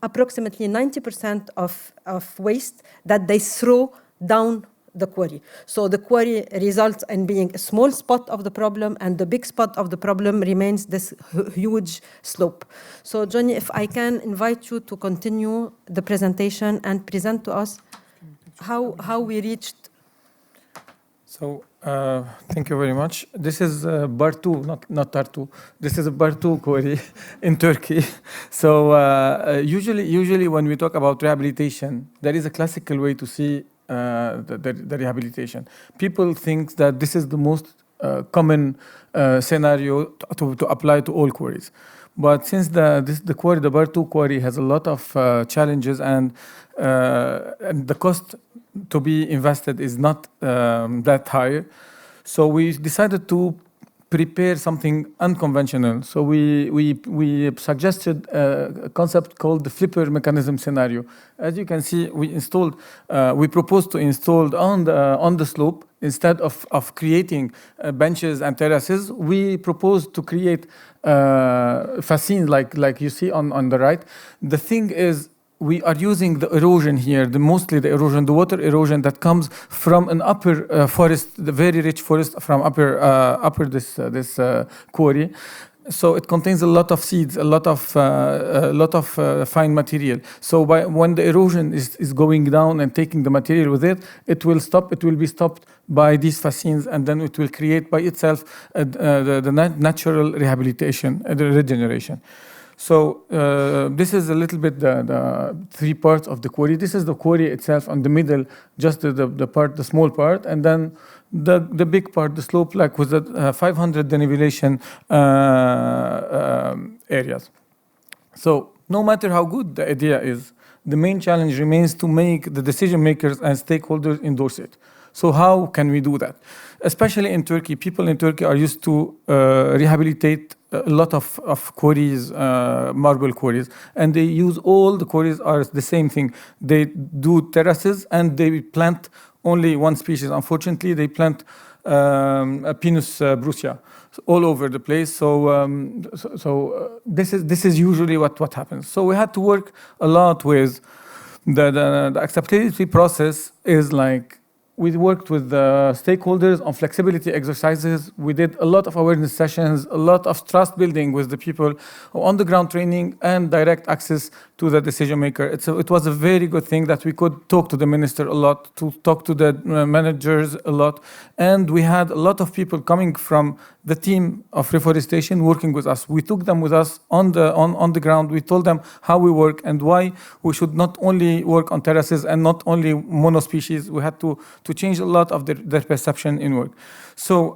approximately 90% of waste that they throw down the quarry. So the quarry results in being a small spot of the problem, and the big spot of the problem remains this huge slope. So Johnny, if I can invite you to continue the presentation and present to us how we reached. So thank you very much. This is Bartu, not Tartu. This is a Bartu quarry in Turkey. So usually when we talk about rehabilitation, there is a classical way to see the rehabilitation. People think that this is the most common scenario to apply to all quarries. But since the Bartu quarry has a lot of challenges, and the cost to be invested is not that high, so we decided to prepare something unconventional. So we suggested a concept called the flipper mechanism scenario. As you can see, we proposed to install on the slope, instead of creating benches and terraces, we proposed to create fascines like you see on the right. The thing is, we are using the erosion here, mostly the water erosion that comes from an upper forest, the very rich forest from upper this quarry. So it contains a lot of seeds, a lot of fine material. So when the erosion is going down and taking the material with it, it will stop. It will be stopped by these fascines, and then it will create by itself the natural rehabilitation, the regeneration. So this is a little bit the three parts of the quarry. This is the quarry itself on the middle, just the small part, and then the big part, the slope, like with the 500 denivellation areas. So no matter how good the idea is, the main challenge remains to make the decision makers and stakeholders endorse it. So how can we do that? Especially in Turkey, people in Turkey are used to rehabilitate a lot of quarries, marble quarries, and they use all the quarries are the same thing. They do terraces and they plant only one species. Unfortunately, they plant Pinus brucia all over the place. So this is usually what happens. So we had to work a lot with the acceptability process. Is like, we worked with the stakeholders on flexibility exercises. We did a lot of awareness sessions, a lot of trust building with the people, on the ground training, and direct access to the decision maker. It was a very good thing that we could talk to the minister a lot, to talk to the managers a lot. And we had a lot of people coming from the team of reforestation working with us. We took them with us on the ground. We told them how we work and why we should not only work on terraces and not only monospecies. We had to change a lot of their perception in work. So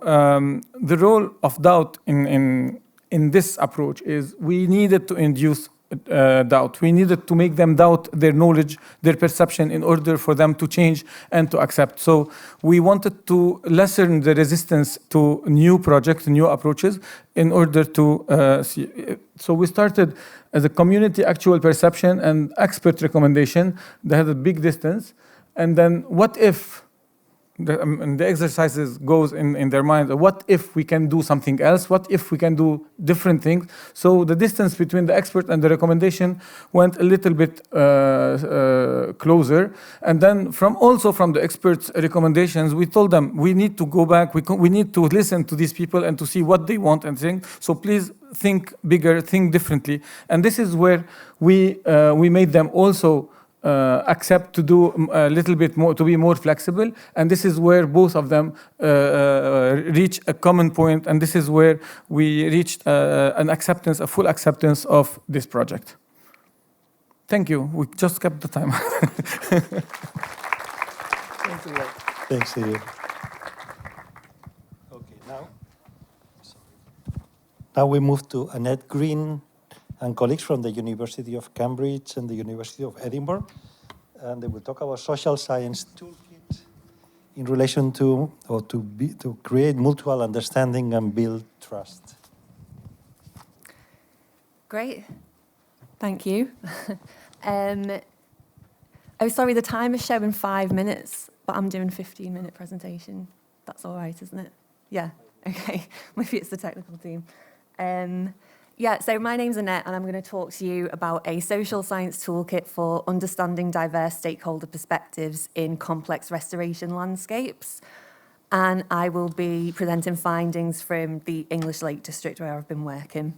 the role of doubt in this approach is we needed to induce doubt. We needed to make them doubt their knowledge, their perception, in order for them to change and to accept. So we wanted to lessen the resistance to new projects, new approaches, in order to see. So we started as a community actual perception and expert recommendation. They had a big distance. And then what if, the exercises goes in their mind, what if we can do something else? What if we can do different things? So the distance between the expert and the recommendation went a little bit closer. And then from the experts' recommendations, we told them we need to go back, we need to listen to these people and to see what they want and think. So please think bigger, think differently. And this is where we made them also accept to do a little bit more, to be more flexible. And this is where both of them reach a common point. And this is where we reached an acceptance, a full acceptance of this project. Thank you. We just kept the time. Thanks to you. Okay, now we move to Annette Green and colleagues from the University of Cambridge and the University of Edinburgh. And they will talk about social science toolkit in relation to, to create mutual understanding and build trust. Great, thank you. Oh, sorry, the time is showing 5 minutes, but I'm doing a 15-minute presentation. That's all right, isn't it? Yeah, okay, maybe it's the technical team. Yeah, so my name's Annette, and I'm going to talk to you about a social science toolkit for understanding diverse stakeholder perspectives in complex restoration landscapes. And I will be presenting findings from the English Lake District where I've been working.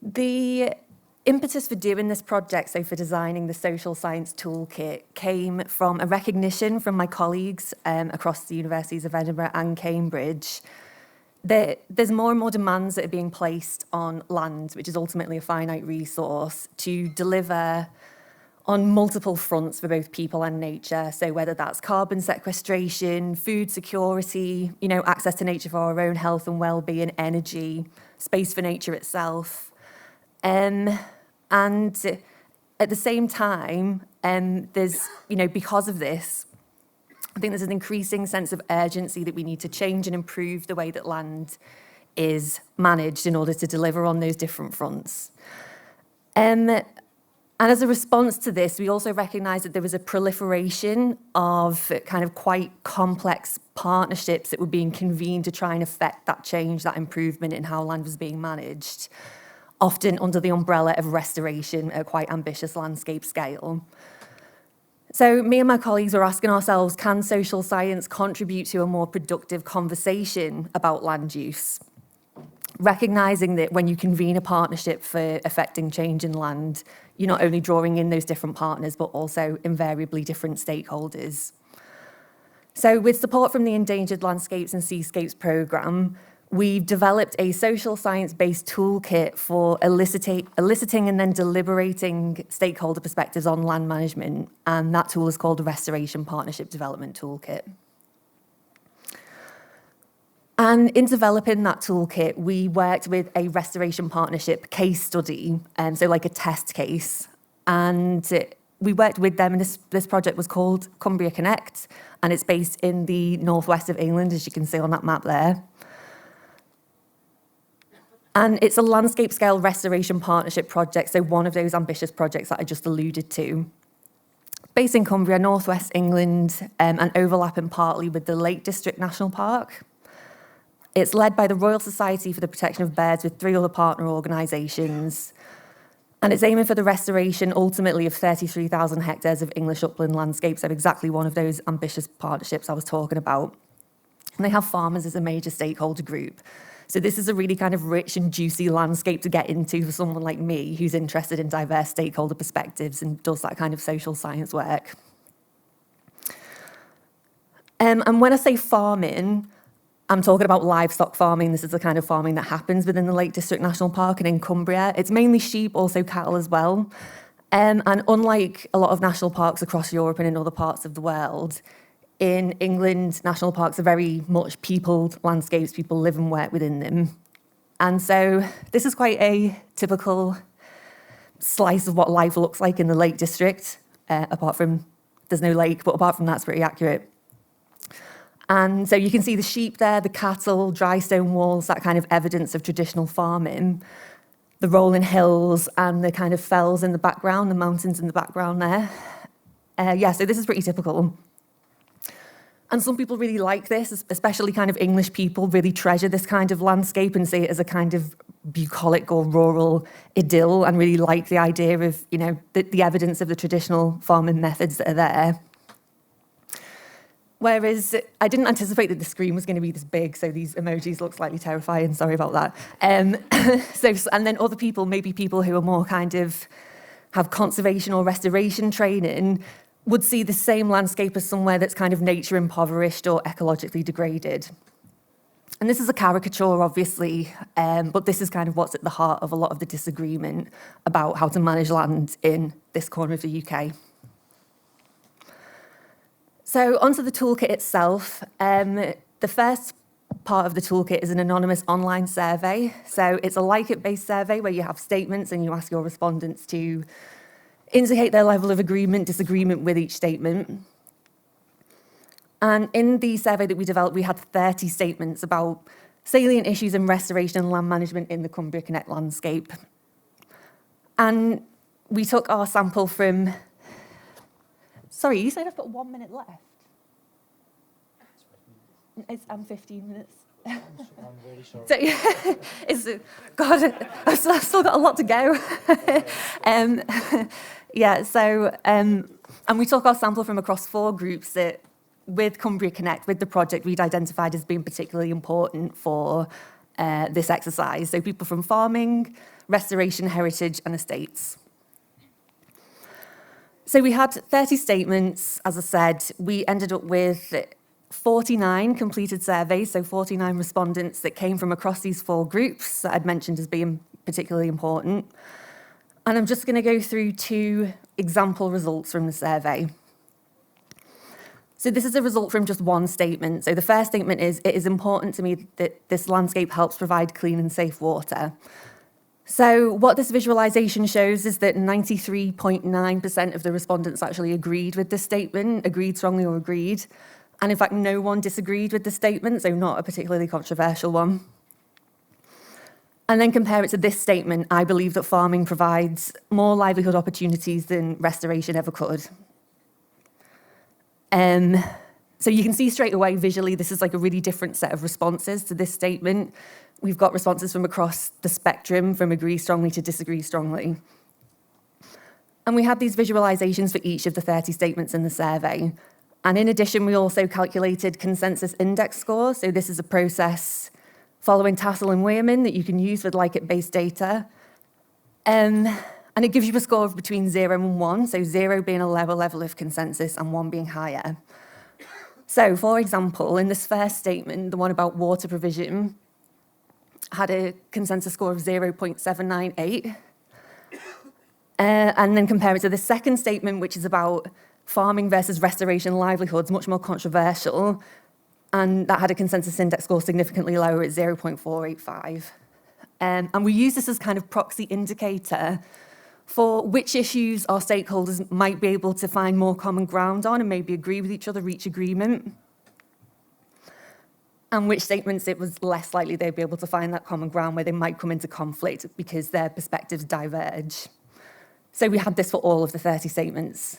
The impetus for doing this project, so for designing the social science toolkit, came from a recognition from my colleagues across the universities of Edinburgh and Cambridge. There's more and more demands that are being placed on land, which is ultimately a finite resource, to deliver on multiple fronts for both people and nature. So whether that's carbon sequestration, food security, access to nature for our own health and well-being, energy, space for nature itself. And at the same time, there's, because of this, I think there's an increasing sense of urgency that we need to change and improve the way that land is managed in order to deliver on those different fronts. And as a response to this, we also recognise that there was a proliferation of kind of quite complex partnerships that were being convened to try and affect that change, that improvement in how land was being managed, often under the umbrella of restoration at a quite ambitious landscape scale. So me and my colleagues were asking ourselves, can social science contribute to a more productive conversation about land use? Recognising that when you convene a partnership for affecting change in land, you're not only drawing in those different partners, but also invariably different stakeholders. So with support from the Endangered Landscapes and Seascapes programme, we've developed a social science-based toolkit for eliciting and then deliberating stakeholder perspectives on land management, and that tool is called the Restoration Partnership Development Toolkit. And in developing that toolkit, we worked with a restoration partnership case study, so like a test case, and we worked with them, and this project was called Cumbria Connect, and it's based in the northwest of England, as you can see on that map there. And it's a landscape-scale restoration partnership project, so one of those ambitious projects that I just alluded to. Based in Cumbria, northwest England, and overlapping partly with the Lake District National Park. It's led by the Royal Society for the Protection of Birds with 3 other partner organisations. And it's aiming for the restoration, ultimately, of 33,000 hectares of English upland landscapes, so exactly one of those ambitious partnerships I was talking about. And they have farmers as a major stakeholder group. So this is a really kind of rich and juicy landscape to get into for someone like me who's interested in diverse stakeholder perspectives and does that kind of social science work. And when I say farming, I'm talking about livestock farming. This is the kind of farming that happens within the Lake District National Park and in Cumbria. It's mainly sheep, also cattle as well. And unlike a lot of national parks across Europe and in other parts of the world, in England, national parks are very much peopled landscapes. People live and work within them. And so this is quite a typical slice of what life looks like in the Lake District, apart from, there's no lake, but apart from that, it's pretty accurate. And so you can see the sheep there, the cattle, dry stone walls, that kind of evidence of traditional farming, the rolling hills and the kind of fells in the background, the mountains in the background there. Yeah, so this is pretty typical. And some people really like this, especially kind of English people really treasure this kind of landscape and see it as a kind of bucolic or rural idyll and really like the idea of, you know, the evidence of the traditional farming methods that are there. Whereas I didn't anticipate that the screen was going to be this big, so these emojis look slightly terrifying, sorry about that. And then other people, maybe people who are more kind of have conservation or restoration training, would see the same landscape as somewhere that's kind of nature impoverished or ecologically degraded. And this is a caricature, obviously, but this is kind of what's at the heart of a lot of the disagreement about how to manage land in this corner of the UK. So onto the toolkit itself. The first part of the toolkit is an anonymous online survey. So it's a like-it-based survey where you have statements and you ask your respondents to indicate their level of agreement, disagreement with each statement. And in the survey that we developed, we had 30 statements about salient issues in restoration and land management in the Cumbria Connect landscape. And we took our sample from... Sorry, you said I've got 1 minute left. I'm 15 minutes. I'm very sorry. So, God, I've still got a lot to go. Yeah, so, and we took our sample from across 4 groups that, with Cumbria Connect, with the project, we'd identified as being particularly important for this exercise. So people from farming, restoration, heritage, and estates. So we had 30 statements, as I said. We ended up with 49 completed surveys, so 49 respondents that came from across these 4 groups that I'd mentioned as being particularly important. And I'm just going to go through 2 example results from the survey. So this is a result from just one statement. So the first statement is, it is important to me that this landscape helps provide clean and safe water. So what this visualization shows is that 93.9% of the respondents actually agreed with this statement, agreed strongly or agreed. And in fact, no one disagreed with the statement, so not a particularly controversial one. And then compare it to this statement, I believe that farming provides more livelihood opportunities than restoration ever could. So you can see straight away visually, this is like a really different set of responses to this statement. We've got responses from across the spectrum, from agree strongly to disagree strongly. And we had these visualizations for each of the 30 statements in the survey. And in addition, we also calculated consensus index scores. So this is a process following Tassel and Wehrman that you can use with like-it-based data. And it gives you a score of between 0 and 1, so 0 being a lower level of consensus and 1 being higher. So, for example, in this first statement, the one about water provision, had a consensus score of 0.798. And then compare it to the second statement, which is about farming versus restoration livelihoods, much more controversial, and that had a consensus index score significantly lower at 0.485. And we use this as kind of proxy indicator for which issues our stakeholders might be able to find more common ground on and maybe agree with each other, reach agreement, and which statements it was less likely they'd be able to find that common ground where they might come into conflict because their perspectives diverge. So we had this for all of the 30 statements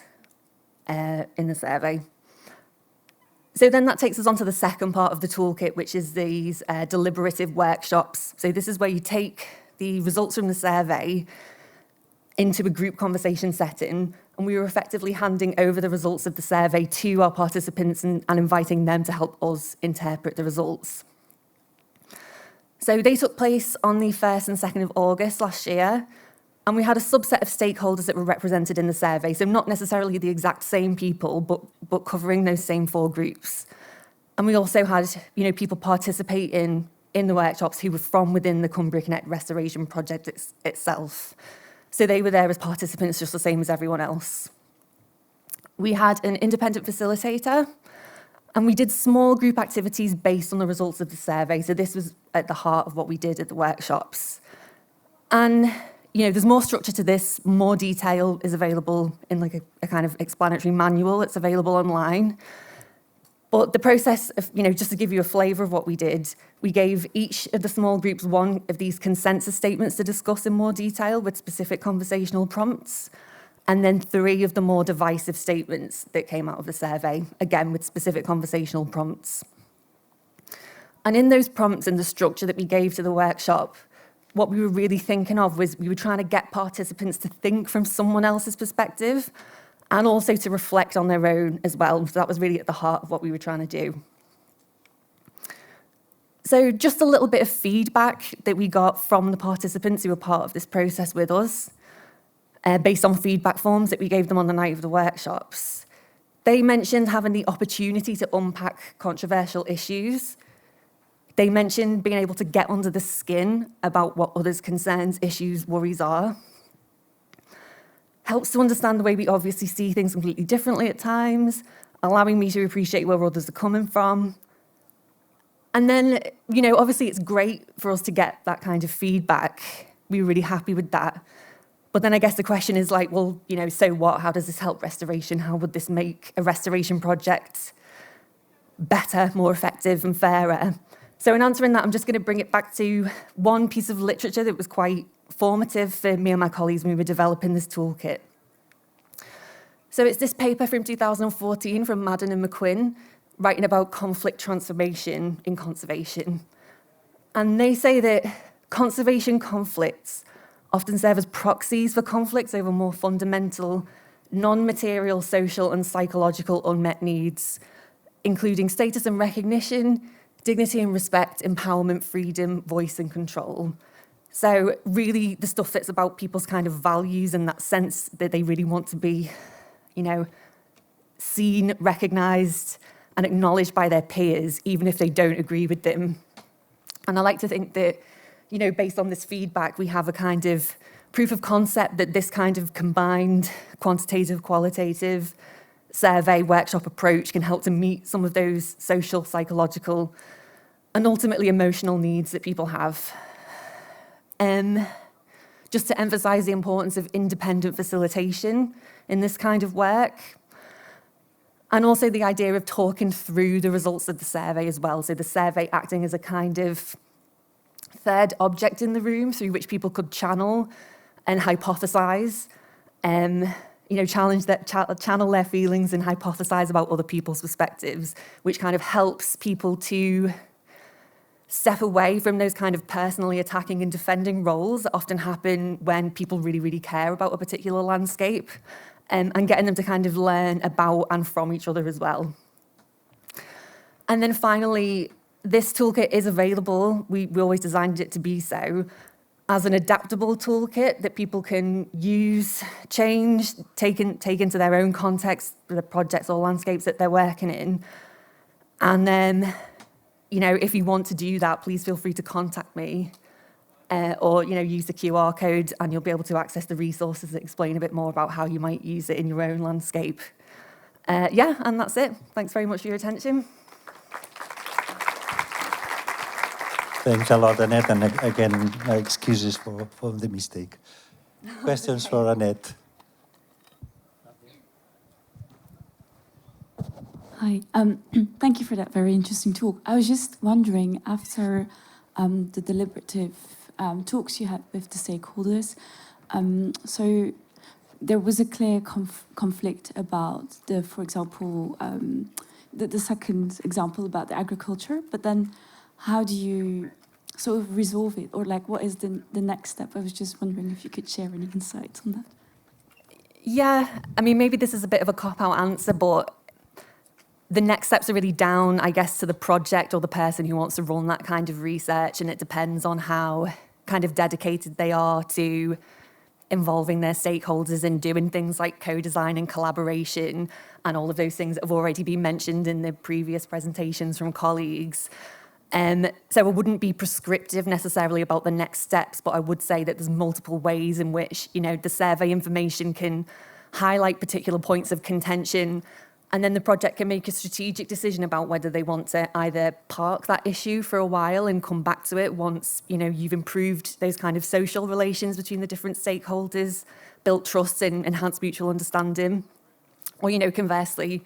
in the survey. So then that takes us on to the second part of the toolkit, which is these deliberative workshops. So this is where you take the results from the survey into a group conversation setting, and we were effectively handing over the results of the survey to our participants and inviting them to help us interpret the results. So they took place on the 1st and 2nd of August last year, and we had a subset of stakeholders that were represented in the survey, so not necessarily the exact same people, but covering those same 4 groups. And we also had, people participating in the workshops who were from within the Cumbria Connect restoration project itself. So they were there as participants just the same as everyone else. We had an independent facilitator, And we did small group activities based on the results of the survey. So this was at the heart of what we did at the workshops. And there's more structure to this, more detail is available in like a kind of explanatory manual that's available online. But the process of, just to give you a flavour of what we did, we gave each of the small groups one of these consensus statements to discuss in more detail with specific conversational prompts, and then 3 of the more divisive statements that came out of the survey, again with specific conversational prompts. And in those prompts and the structure that we gave to the workshop, what we were really thinking of was we were trying to get participants to think from someone else's perspective and also to reflect on their own as well. So that was really at the heart of what we were trying to do. So just a little bit of feedback that we got from the participants who were part of this process with us, based on feedback forms that we gave them on the night of the workshops. They mentioned having the opportunity to unpack controversial issues. They mentioned being able to get under the skin about what others' concerns, issues, worries are. Helps to understand the way we obviously see things completely differently at times, allowing me to appreciate where others are coming from. And then, obviously it's great for us to get that kind of feedback. We were really happy with that. But then I guess the question is like, well, so what? How does this help restoration? How would this make a restoration project better, more effective and fairer? So in answering that, I'm just going to bring it back to one piece of literature that was quite formative for me and my colleagues when we were developing this toolkit. So it's this paper from 2014 from Madden and McQuinn, writing about conflict transformation in conservation. And they say that conservation conflicts often serve as proxies for conflicts over more fundamental, non-material social and psychological unmet needs, including status and recognition, dignity and respect, empowerment, freedom, voice and control. So really the stuff that's about people's kind of values and that sense that they really want to be, seen, recognised and acknowledged by their peers, even if they don't agree with them. And I like to think that, based on this feedback, we have a kind of proof of concept that this kind of combined quantitative, qualitative survey workshop approach can help to meet some of those social, psychological, and ultimately emotional needs that people have. Just to emphasise the importance of independent facilitation in this kind of work, and also the idea of talking through the results of the survey as well. So the survey acting as a kind of third object in the room through which people could channel and hypothesise, channel their feelings and hypothesise about other people's perspectives, which kind of helps people to step away from those kind of personally attacking and defending roles that often happen when people really, really care about a particular landscape, and getting them to kind of learn about and from each other as well. And then finally, this toolkit is available, we always designed it to be so, as an adaptable toolkit that people can use, change, take into their own context, the projects or landscapes that they're working in. And then, if you want to do that, please feel free to contact me or, use the QR code and you'll be able to access the resources that explain a bit more about how you might use it in your own landscape. And that's it. Thanks very much for your attention. Thanks a lot, Annette, and again, my excuses for the mistake. Questions for Annette? Hi, thank you for that very interesting talk. I was just wondering, after the deliberative talks you had with the stakeholders, so there was a clear conflict about for example, the second example about the agriculture, but then how do you sort of resolve it? Or what is the next step? I was just wondering if you could share any insights on that. Yeah, maybe this is a bit of a cop-out answer, but the next steps are really down, I guess, to the project or the person who wants to run that kind of research, and it depends on how kind of dedicated they are to involving their stakeholders in doing things like co-design and collaboration and all of those things that have already been mentioned in the previous presentations from colleagues. So I wouldn't be prescriptive necessarily about the next steps, but I would say that there's multiple ways in which, the survey information can highlight particular points of contention And then the project can make a strategic decision about whether they want to either park that issue for a while and come back to it once, you've improved those kind of social relations between the different stakeholders, built trust and enhanced mutual understanding. Or, conversely,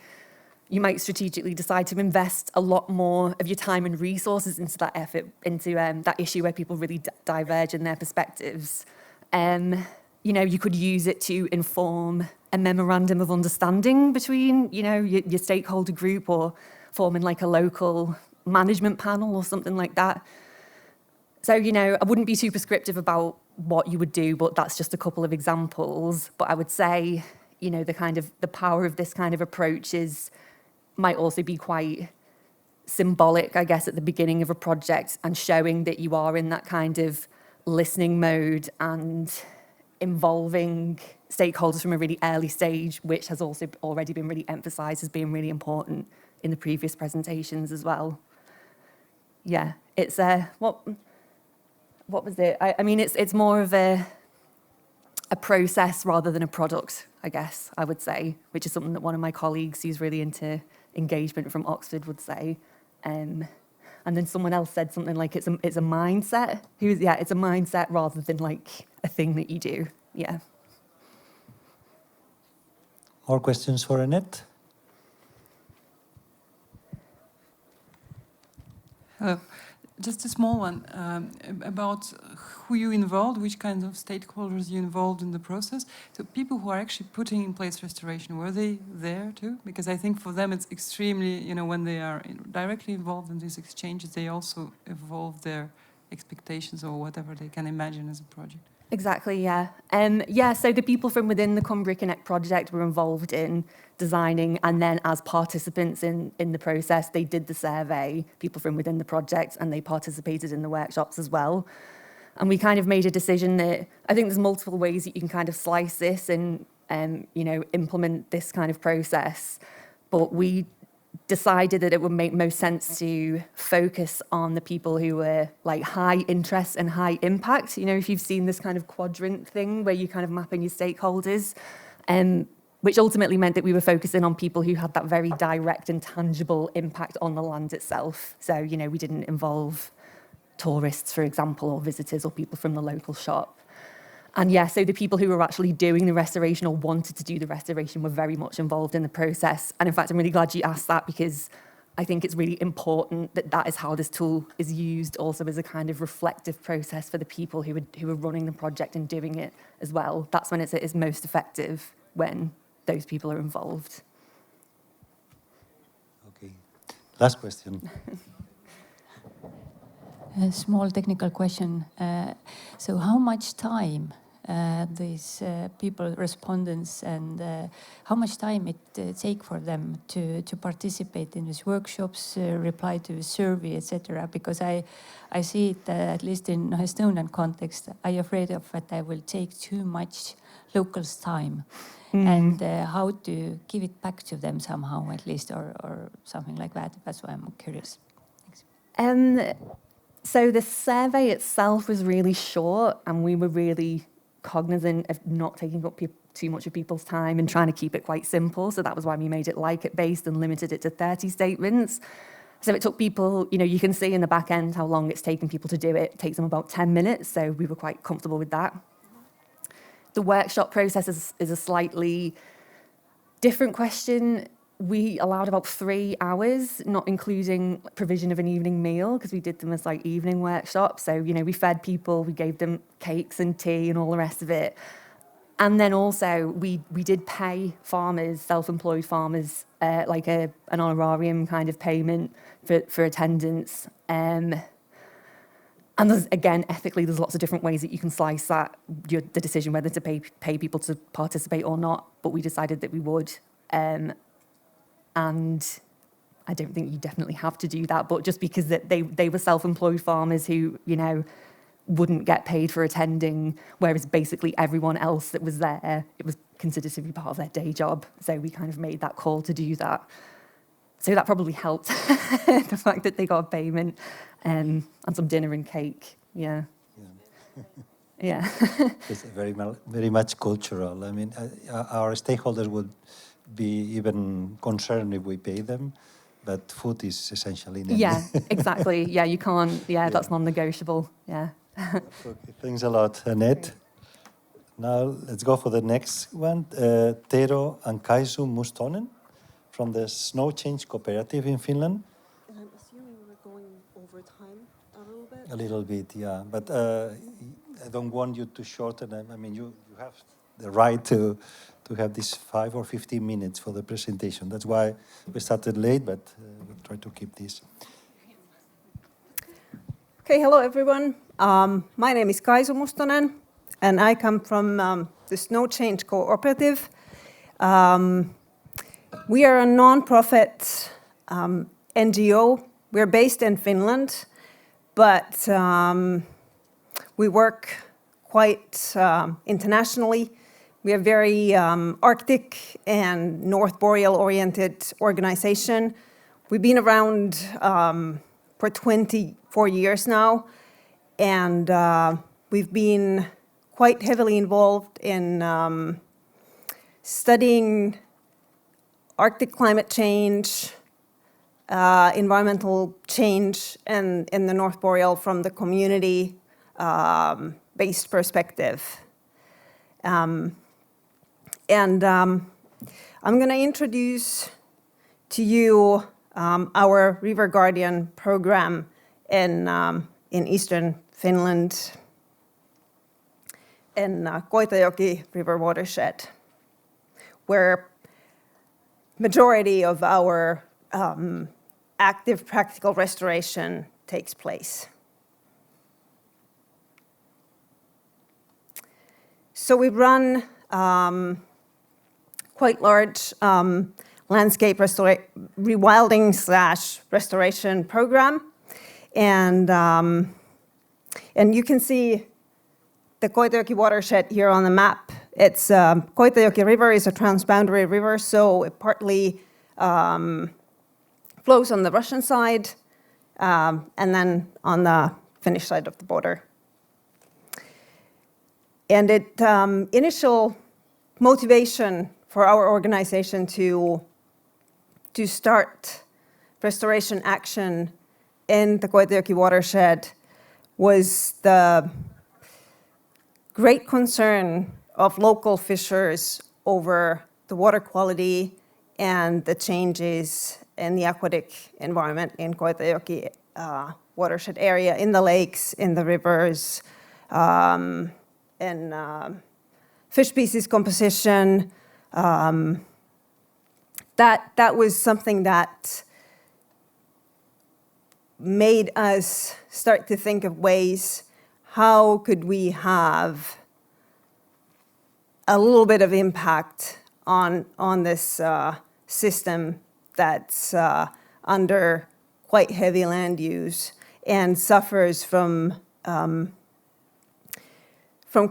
you might strategically decide to invest a lot more of your time and resources into that effort, into that issue where people really diverge in their perspectives. You could use it to inform a memorandum of understanding between, your stakeholder group, or forming like a local management panel or something like that. So, I wouldn't be too prescriptive about what you would do, but that's just a couple of examples. But I would say, the power of this kind of approach might also be quite symbolic, I guess, at the beginning of a project, and showing that you are in that kind of listening mode and involving stakeholders from a really early stage, which has also already been really emphasised as being really important in the previous presentations as well. Yeah, it's what was it? I mean, it's more of a process rather than a product, I guess I would say, which is something that one of my colleagues who's really into engagement from Oxford would say. And then someone else said something like it's a mindset. It's a mindset rather than like a thing that you do. Yeah. More questions for Annette? Hello. Just a small one about who you involved, which kinds of stakeholders you involved in the process. So people who are actually putting in place restoration, were they there too? Because I think for them it's extremely, when they are directly involved in these exchanges, they also evolve their expectations or whatever they can imagine as a project. Exactly, yeah. So the people from within the Cumbria Connect project were involved in designing, and then as participants in the process, they did the survey, people from within the project, and they participated in the workshops as well. And we kind of made a decision that I think there's multiple ways that you can kind of slice this and, implement this kind of process. But we decided that it would make most sense to focus on the people who were like high interest and high impact. If you've seen this kind of quadrant thing where you kind of map in your stakeholders, which ultimately meant that we were focusing on people who had that very direct and tangible impact on the land itself. So, we didn't involve tourists, for example, or visitors or people from the local shop. And so the people who were actually doing the restoration or wanted to do the restoration were very much involved in the process. And in fact, I'm really glad you asked that, because I think it's really important that is how this tool is used also as a kind of reflective process for the people who are running the project and doing it as well. That's when it's at its most effective, when those people are involved. Okay. Last question. A small technical question. So how much time these people, respondents, and how much time it take for them to participate in these workshops, reply to a survey, etc.? Because I see it, at least in Estonian context, I'm afraid of that I will take too much locals' time. And how to give it back to them somehow, at least, or something like that. That's why I'm curious. Thanks. So the survey itself was really short, and we were really cognizant of not taking up too much of people's time and trying to keep it quite simple. So that was why we made it like-it-based and limited it to 30 statements. So it took people, you can see in the back end how long it's taken people to do it. It takes them about 10 minutes, so we were quite comfortable with that. The workshop process is a slightly different question. We allowed about 3 hours, not including provision of an evening meal, because we did them as like evening workshops. So, we fed people, we gave them cakes and tea and all the rest of it. And then also we did pay farmers, self-employed farmers, like an honorarium kind of payment for attendance. And there's, again, ethically, there's lots of different ways that you can slice that, the decision whether to pay people to participate or not. But we decided that we would. And I don't think you definitely have to do that, but just because they were self-employed farmers who, wouldn't get paid for attending, whereas basically everyone else that was there, it was considered to be part of their day job. So we kind of made that call to do that. So that probably helped, the fact that they got a payment and some dinner and cake. Yeah. Yeah. It's very much cultural. I mean, our stakeholders would be even concerned if we pay them, but food is essentially in Yeah, exactly. Yeah, you can't. Yeah, that's non-negotiable. Yeah. Okay, thanks a lot, Annette. Now let's go for the next one. Tero and Kaisu Mustonen from the Snow Change Cooperative in Finland. And I'm assuming we're going over time a little bit. A little bit, yeah. But I don't want you to shorten. I mean, you have the right to have this 5 or 15 minutes for the presentation. That's why we started late, but we'll try to keep this. Okay, hello everyone. My name is Kaisu Mustonen, and I come from the Snow Change Cooperative. We are a non-profit NGO. We're based in Finland, but we work quite internationally. We are very Arctic and North Boreal oriented organization. We've been around for 24 years now, and we've been quite heavily involved in studying Arctic climate change, environmental change in the North Boreal from the community-based perspective. I'm going to introduce to you our River Guardian program in eastern Finland, in Koitajoki River watershed, where majority of our active practical restoration takes place. So we run quite large landscape rewilding / restoration program, and you can see the Koitajoki watershed here on the map. It's Koitajoki River is a transboundary river, so it partly flows on the Russian side and then on the Finnish side of the border. And it initial motivation for our organization to start restoration action in the Koitajoki watershed was the great concern of local fishers over the water quality and the changes in the aquatic environment in Koitajoki watershed area, in the lakes, in the rivers, in fish species composition. That was something that made us start to think of ways how could we have a little bit of impact on this system that's under quite heavy land use and suffers from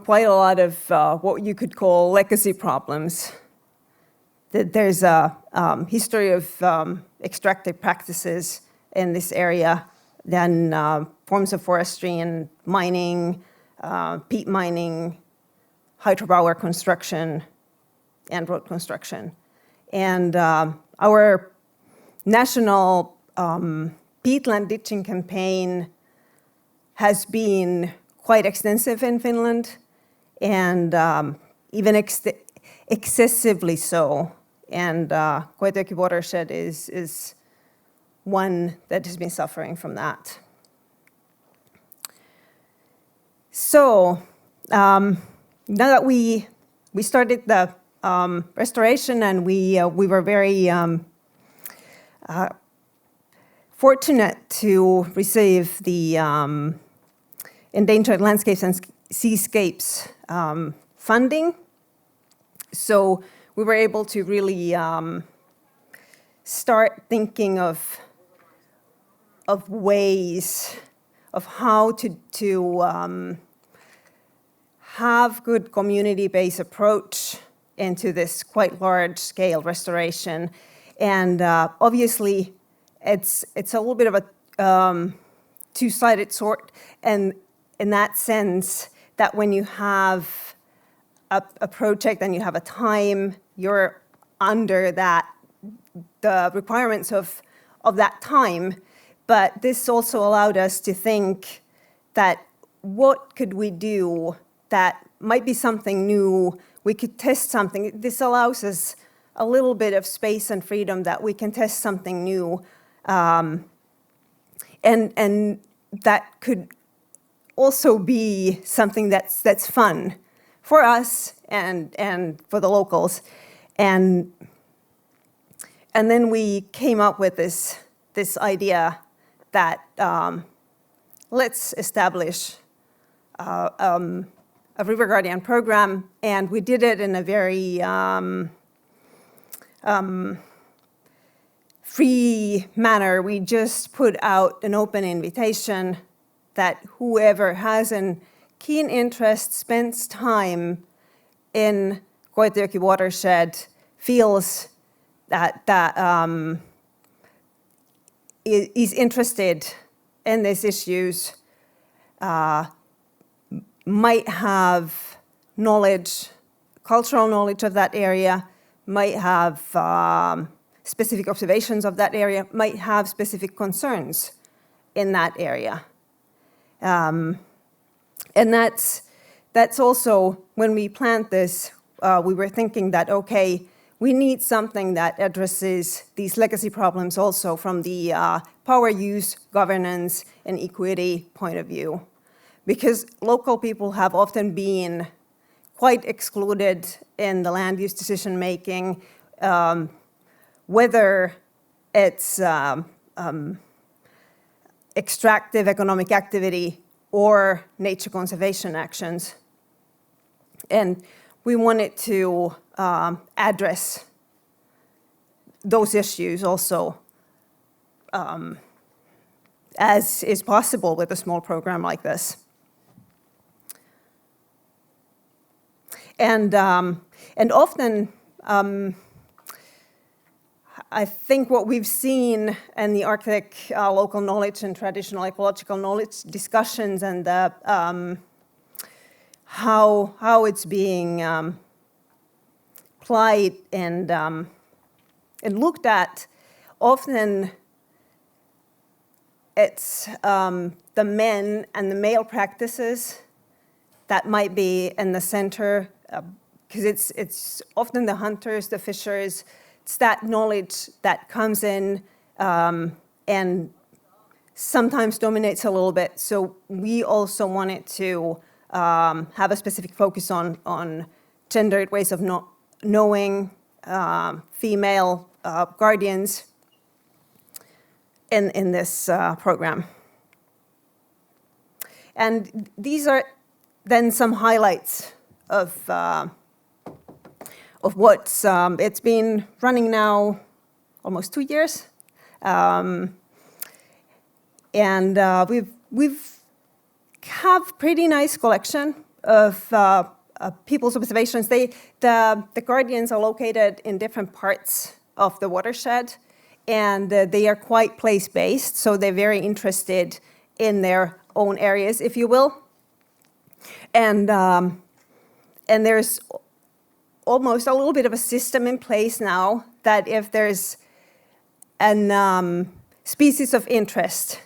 quite a lot of what you could call legacy problems. There's a history of extractive practices in this area, then forms of forestry and mining, peat mining, hydropower construction, and road construction. And our national peatland ditching campaign has been quite extensive in Finland, and even excessively so. And Koitajoki watershed is one that has been suffering from that. So now that we started the restoration, and we were very fortunate to receive the Endangered Landscapes and Seascapes funding. So we were able to really start thinking of ways of how to have good community-based approach into this quite large-scale restoration. And obviously, it's a little bit of a two-sided sword, and in that sense, that when you have a project and you have a time, you're under the requirements of that time. But this also allowed us to think that what could we do that might be something new? We could test something. This allows us a little bit of space and freedom that we can test something new. And that could also be something that's fun for us and for the locals. And then we came up with this idea that let's establish a river guardian program, and we did it in a very free manner. We just put out an open invitation that whoever has a keen interest, spends time in Koetejoki watershed, feels that is interested in these issues, might have knowledge, cultural knowledge of that area, might have specific observations of that area, might have specific concerns in that area. And that's also, when we planned this, we were thinking that, okay, we need something that addresses these legacy problems also from the power use, governance, and equity point of view. Because local people have often been quite excluded in the land use decision making, whether it's extractive economic activity or nature conservation actions. And we wanted to address those issues also, as is possible with a small program like this. And often, I think what we've seen in the Arctic local knowledge and traditional ecological knowledge discussions and the, how it's being applied and looked at, often it's the men and the male practices that might be in the center, because it's often the hunters, the fishers. It's that knowledge that comes in and sometimes dominates a little bit. So we also wanted to have a specific focus on gendered ways of knowing, female guardians in this program. And these are then some highlights of what's it's been running now almost 2 years, and we've have pretty nice collection of people's observations. The guardians are located in different parts of the watershed, and they are quite place-based, so they're very interested in their own areas, if you will. And there's almost a little bit of a system in place now that if there's an species of interest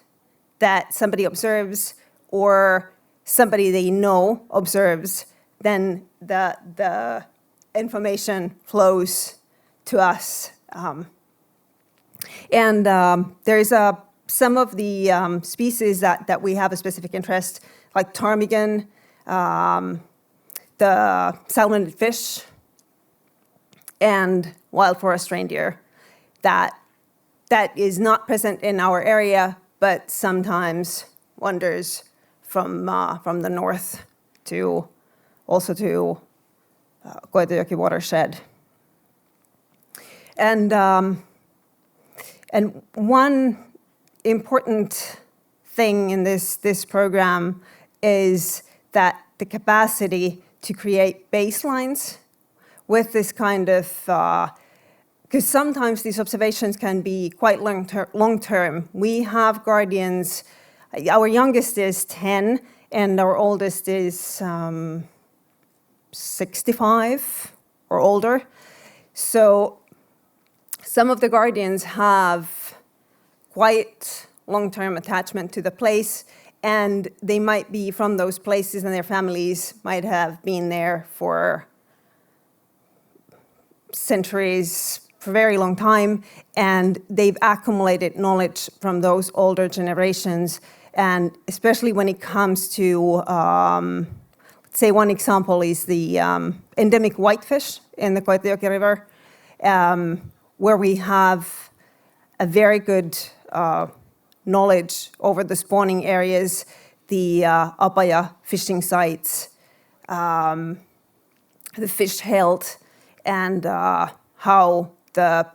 that somebody observes or somebody they know observes, then the information flows to us. And there's some of the species that we have a specific interest, like ptarmigan, the salmon fish, and wild forest reindeer that is not present in our area, but sometimes wanders from the north to Koetejoki watershed. And one important thing in this program is that the capacity to create baselines with this kind of, because sometimes these observations can be quite long-term. We have guardians, our youngest is 10, and our oldest is 65 or older. So some of the guardians have quite long-term attachment to the place, and they might be from those places, and their families might have been there for centuries, for a very long time, and they've accumulated knowledge from those older generations. And especially when it comes to, say one example is the endemic whitefish in the Koetejoki River, where we have a very good knowledge over the spawning areas, the Apaja fishing sites, the fish health, and how the,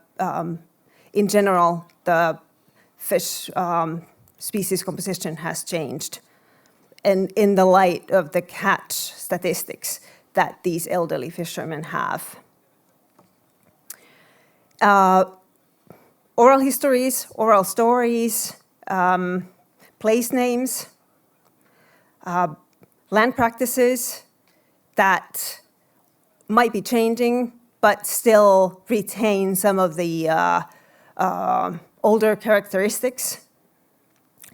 in general, the fish species composition has changed, and in the light of the catch statistics that these elderly fishermen have. Oral histories, oral stories, place names, land practices that might be changing, but still retain some of the older characteristics.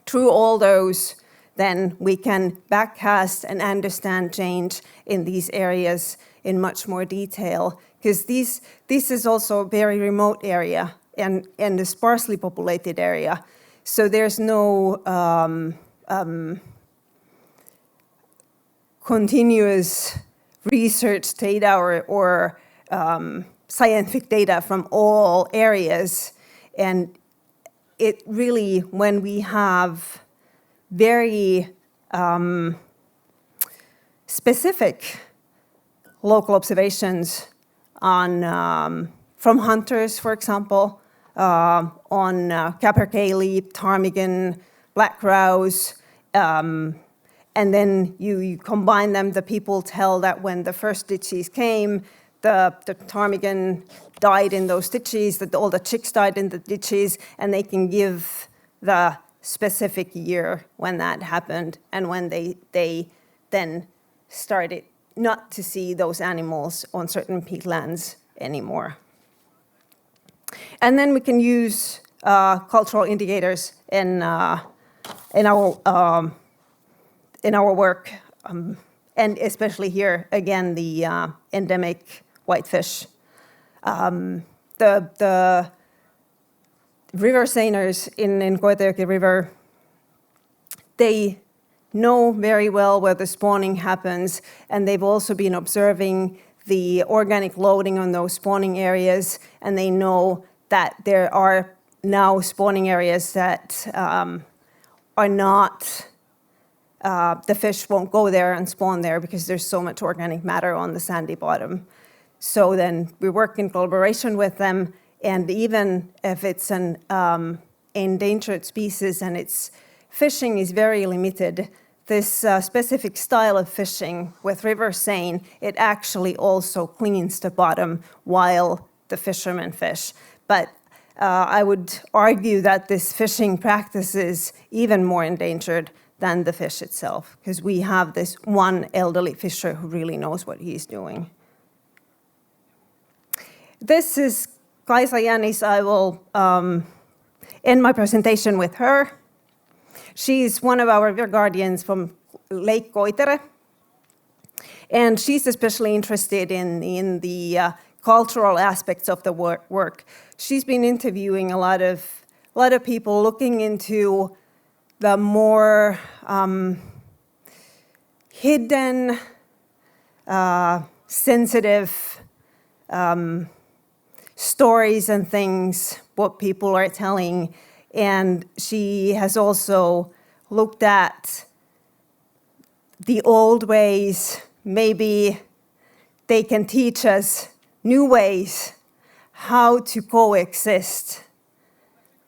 Through all those, then we can backcast and understand change in these areas in much more detail, because this is also a very remote area and a sparsely populated area. So there's no continuous research data or scientific data from all areas. And it really, when we have very specific local observations on, from hunters, for example, on capercaillie, ptarmigan, black grouse, and then you combine them, the people tell that when the first ditches came, the ptarmigan died in those ditches, that all the chicks died in the ditches, and they can give the specific year when that happened and when they then started not to see those animals on certain peatlands anymore. And then we can use cultural indicators in our work, and especially here again the endemic whitefish. The river seiners in Koetejoki River, they know very well where the spawning happens, and they've also been observing the organic loading on those spawning areas, and they know that there are now spawning areas that are not, the fish won't go there and spawn there because there's so much organic matter on the sandy bottom. So then we work in collaboration with them, and even if it's an endangered species and its fishing is very limited, this specific style of fishing with river seine, it actually also cleans the bottom while the fishermen fish. But I would argue that this fishing practice is even more endangered than the fish itself, because we have this one elderly fisher who really knows what he's doing. This is Kaisa Janis. I will end my presentation with her. She's one of our river guardians from Lake Koitere, and she's especially interested in the cultural aspects of the work. She's been interviewing a lot of people looking into the more hidden, sensitive stories and things, what people are telling. And she has also looked at the old ways. Maybe they can teach us new ways how to coexist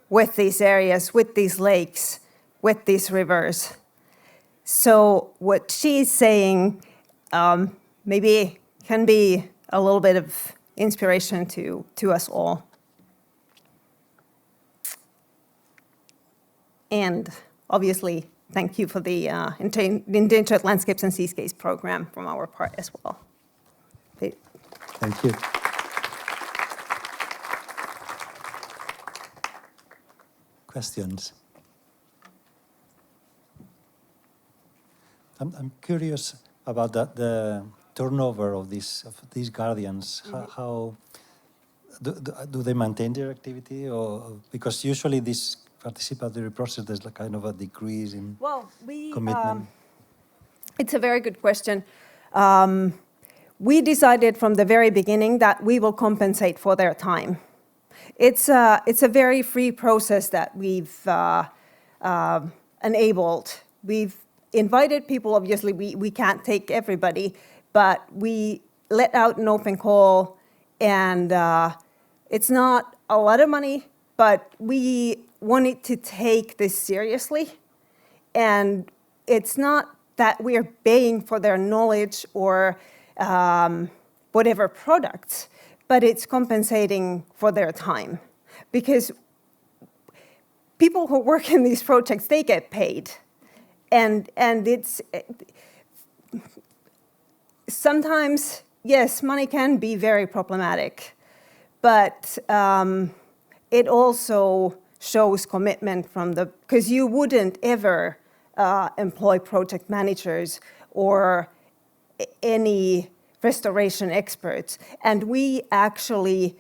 with these areas, with these lakes, with these rivers. So what she's saying maybe can be a little bit of inspiration to us all. And obviously, thank you for the Endangered Landscapes and Seascapes program from our part as well. Thank you. questions? I'm curious about the turnover of these guardians. How do they maintain their activity, or because usually this participatory process there's like kind of a decrease in commitment? It's a very good question. We decided from the very beginning that we will compensate for their time. It's a very free process that we've enabled. We've invited people. Obviously, we can't take everybody, but we let out an open call, and it's not a lot of money, but we wanted to take this seriously. And it's not that we're paying for their knowledge or whatever products, but it's compensating for their time. Because people who work in these projects, they get paid. And it's sometimes, yes, money can be very problematic, but it also shows commitment from because you wouldn't ever employ project managers or any restoration experts. And we actually,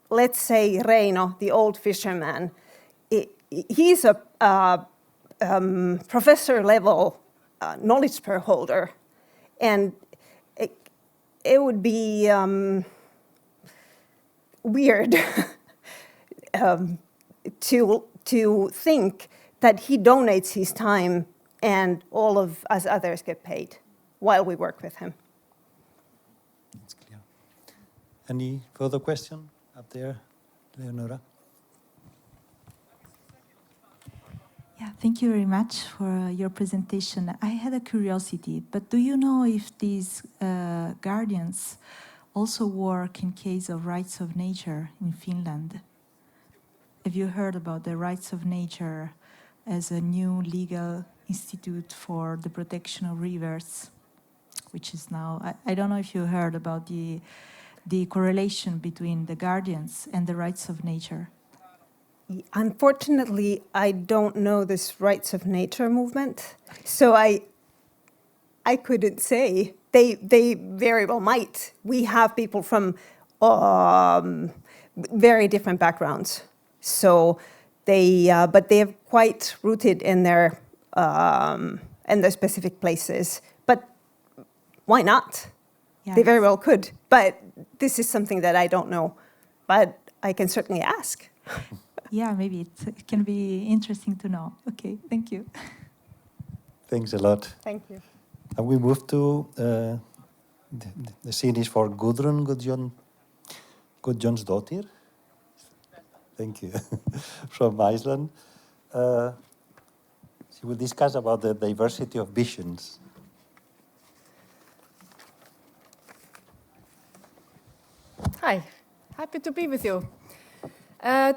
let's say Reino, the old fisherman, he's a professor level knowledge per holder. And it would be weird to think that he donates his time and all of us others get paid while we work with him. That's clear. Any further question up there, Leonora? Yeah, thank you very much for your presentation. I had a curiosity, but do you know if these guardians also work in case of rights of nature in Finland? Have you heard about the rights of nature as a new legal institute for the protection of rivers, which is now, I don't know if you heard about the correlation between the guardians and the rights of nature. Unfortunately, I don't know this rights of nature movement, so I couldn't say. They very well might. We have people from very different backgrounds, so but they're quite rooted in their specific places. But why not? Yes. They very well could. But this is something that I don't know. But I can certainly ask. Yeah, maybe it can be interesting to know. Okay, thank you. Thanks a lot. Thank you. And we move to the scene is for Gudrun Gudjonsdottir. Thank you. From Iceland. She will discuss about the diversity of visions. Hi, happy to be with you.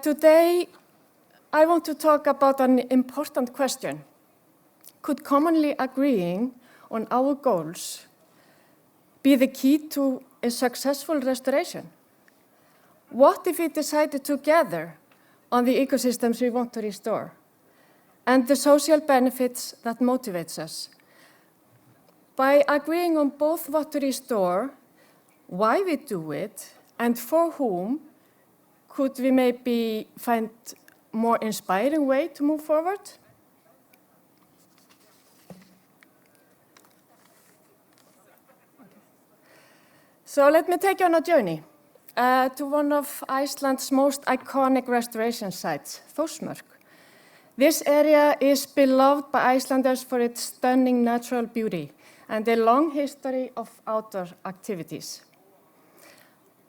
Today, I want to talk about an important question. Could commonly agreeing on our goals be the key to a successful restoration? What if we decided together on the ecosystems we want to restore and the social benefits that motivates us? By agreeing on both what to restore, why we do it, and for whom, could we maybe find a more inspiring way to move forward? So let me take you on a journey to one of Iceland's most iconic restoration sites, Þórsmörk. This area is beloved by Icelanders for its stunning natural beauty and a long history of outdoor activities.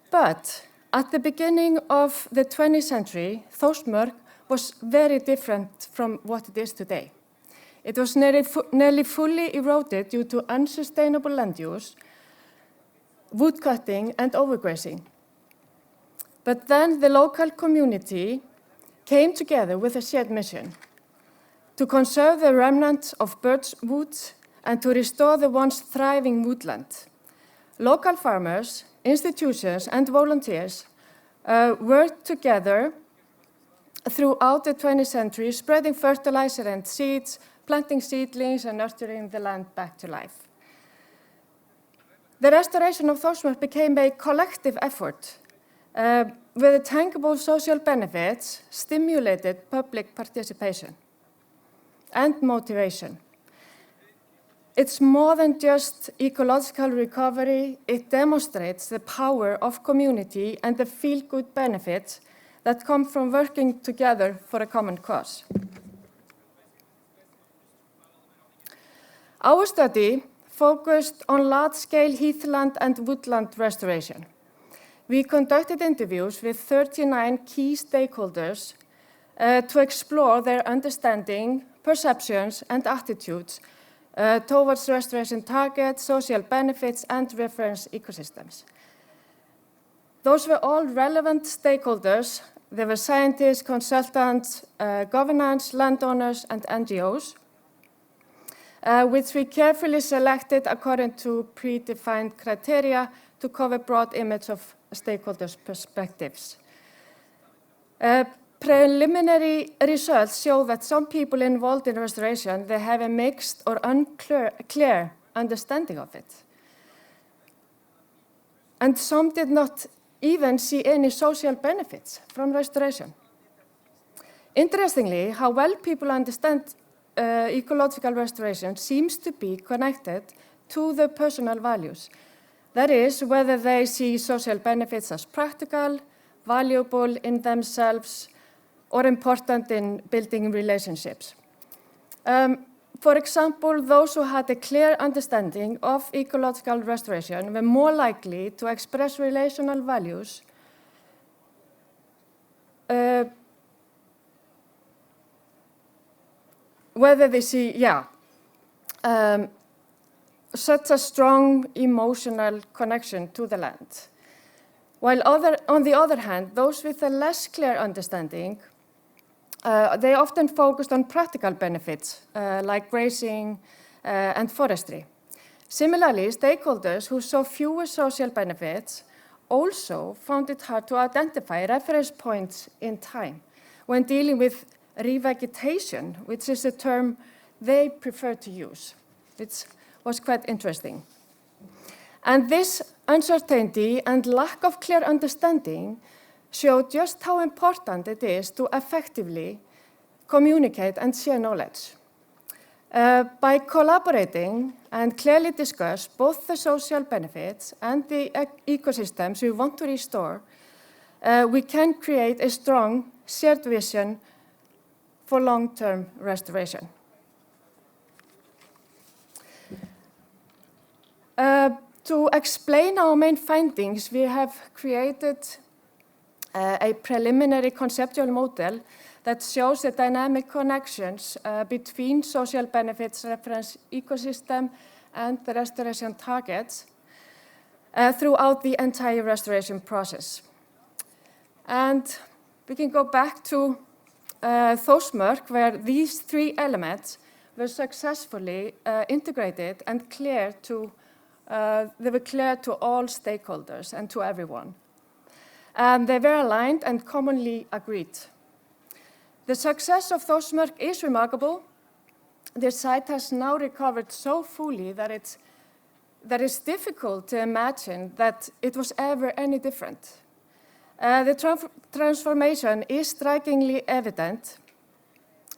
But at the beginning of the 20th century, Þórsmörk was very different from what it is today. It was nearly fully eroded due to unsustainable land use, woodcutting, and overgrazing. But then the local community came together with a shared mission to conserve the remnants of birch woods and to restore the once thriving woodland. Local farmers, institutions, and volunteers worked together throughout the 20th century, spreading fertilizer and seeds, planting seedlings, and nurturing the land back to life. The restoration of Þórsmörk became a collective effort where the tangible social benefits stimulated public participation and motivation. It's more than just ecological recovery. It demonstrates the power of community and the feel-good benefits that come from working together for a common cause. Our study focused on large-scale heathland and woodland restoration. We conducted interviews with 39 key stakeholders to explore their understanding, perceptions, and attitudes towards restoration targets, social benefits, and reference ecosystems. Those were all relevant stakeholders. There were scientists, consultants, governance, landowners, and NGOs, which we carefully selected according to predefined criteria to cover a broad image of stakeholders' perspectives. Preliminary results show that some people involved in restoration, they have a mixed or unclear understanding of it. And some did not even see any social benefits from restoration. Interestingly, how well people understand ecological restoration seems to be connected to the personal values. That is, whether they see social benefits as practical, valuable in themselves, or important in building relationships. For example, those who had a clear understanding of ecological restoration were more likely to express relational values whether they see, such a strong emotional connection to the land. While on the other hand, those with a less clear understanding, they often focused on practical benefits like grazing and forestry. Similarly, stakeholders who saw fewer social benefits also found it hard to identify reference points in time when dealing with revegetation, which is a term they prefer to use. It was quite interesting. And this uncertainty and lack of clear understanding showed just how important it is to effectively communicate and share knowledge. By collaborating and clearly discuss both the social benefits and the ecosystems we want to restore, we can create a strong shared vision for long-term restoration. To explain our main findings, we have created a preliminary conceptual model that shows the dynamic connections between social benefits, reference ecosystem, and the restoration targets throughout the entire restoration process. And we can go back to Þórsmörk, where these three elements were successfully integrated and they were clear to all stakeholders and to everyone. They were aligned and commonly agreed. The success of Þórsmörk is remarkable. The site has now recovered so fully that it's difficult to imagine that it was ever any different. The transformation is strikingly evident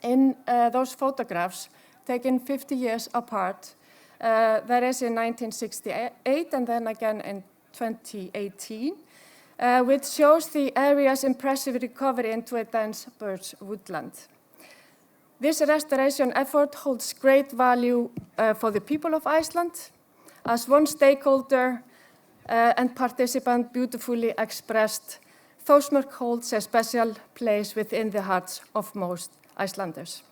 in those photographs taken 50 years apart. That is in 1968 and then again in 2018, which shows the area's impressive recovery into a dense birch woodland. This restoration effort holds great value for the people of Iceland. As one stakeholder and participant beautifully expressed, Þórsmörk holds a special place within the hearts of most Icelanders.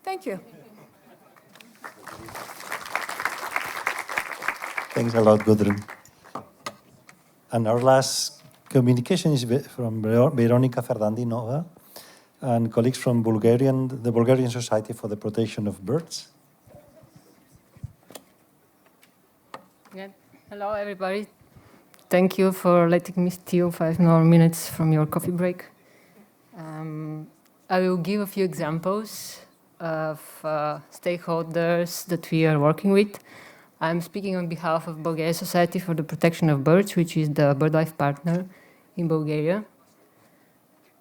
Thank you. Thanks a lot, Gudrun. And our last communication is from Veronika Fernandinova and colleagues from the Bulgarian Society for the Protection of Birds. Yeah. Hello, everybody. Thank you for letting me steal 5 more minutes from your coffee break. I will give a few examples of stakeholders that we are working with. I'm speaking on behalf of Bulgaria Society for the Protection of Birds, which is the BirdLife partner in Bulgaria.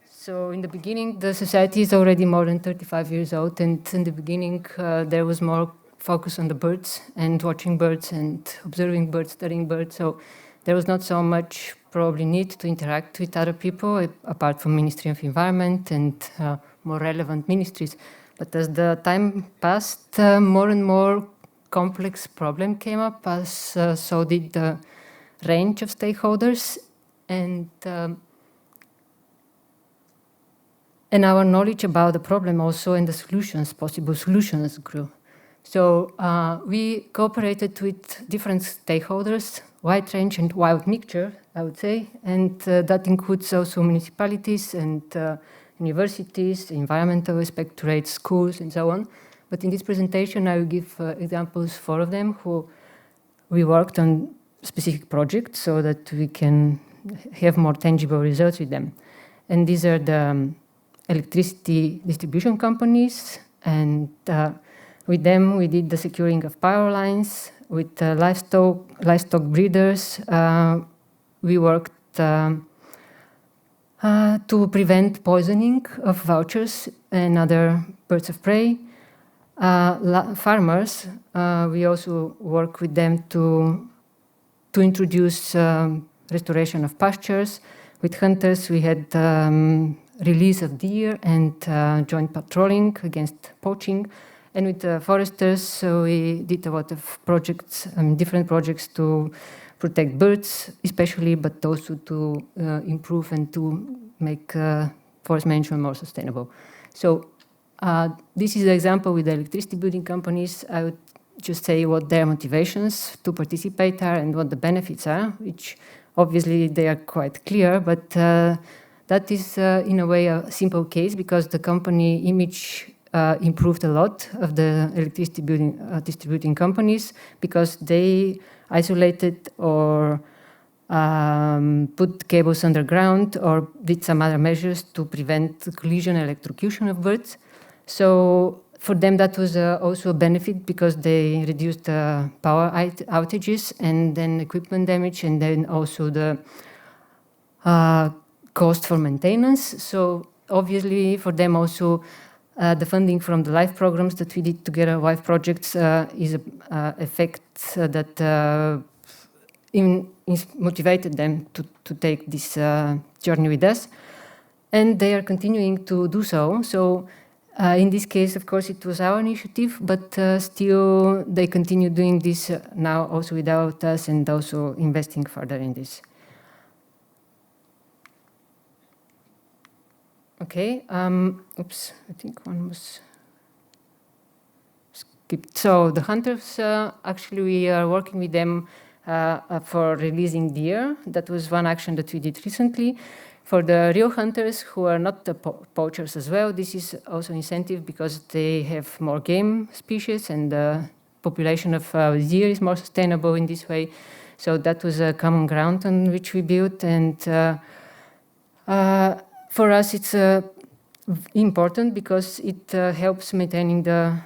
So in the beginning, the society is already more than 35 years old, and in the beginning, there was more focus on the birds and watching birds and observing birds, studying birds. So there was not so much probably need to interact with other people, apart from Ministry of Environment and more relevant ministries. But as the time passed, more and more complex problem came up, as so did the range of stakeholders, and our knowledge about the problem also and the solutions, possible solutions, grew. So we cooperated with different stakeholders, wide range and wild mixture, I would say, and that includes also municipalities and universities, environmental inspectorates, schools, and so on. But in this presentation, I will give examples, 4 of them, who we worked on specific projects so that we can have more tangible results with them. And these are the electricity distribution companies, and with them we did the securing of power lines. With livestock breeders, we worked to prevent poisoning of vultures and other birds of prey. Farmers, we also work with them to introduce restoration of pastures. With hunters, we had release of deer and joint patrolling against poaching. And with foresters, we did a lot of projects, different projects to protect birds, especially, but also to improve and to make forest management more sustainable. So this is an example with the electricity building companies. I would just say what their motivations to participate are and what the benefits are, which obviously they are quite clear, but that is in a way a simple case because the company image improved a lot of the electricity building, distributing companies because they isolated or put cables underground or did some other measures to prevent collision and electrocution of birds. So for them that was also a benefit because they reduced power outages and then equipment damage and then also the cost for maintenance. So obviously for them also the funding from the LIFE programs that we did together, LIFE projects, is an effect that motivated them to take this journey with us. And they are continuing to do so. So in this case, of course, it was our initiative, but still they continue doing this now also without us and also investing further in this. Okay, oops, I think one was skipped. So the hunters, actually we are working with them for releasing deer. That was one action that we did recently. For the real hunters who are not the poachers as well, this is also incentive because they have more game species and the population of deer is more sustainable in this way. So that was a common ground on which we built, and for us, it's important because it helps maintaining the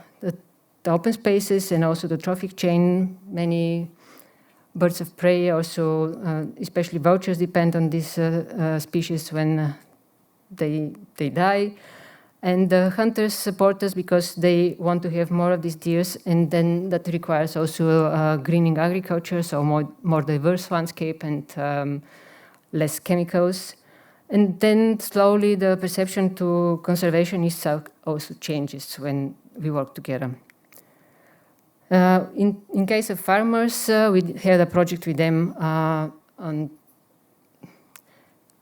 open spaces and also the trophic chain. Many birds of prey also, especially vultures, depend on these species when they die. And the hunters support us because they want to have more of these deers, and then that requires also greening agriculture, so more diverse landscape and less chemicals. And then slowly the perception to conservationists also changes when we work together. In case of farmers, we had a project with them on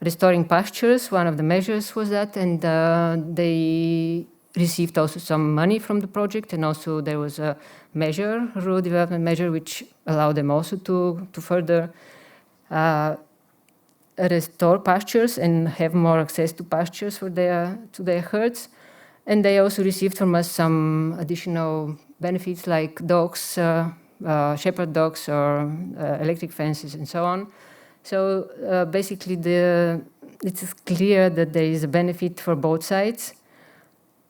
restoring pastures. One of the measures was that, and they received also some money from the project, and also there was a measure, rural development measure, which allowed them also to further restore pastures and have more access to pastures for to their herds. And they also received from us some additional benefits like dogs, shepherd dogs or electric fences and so on. So basically, it's clear that there is a benefit for both sides.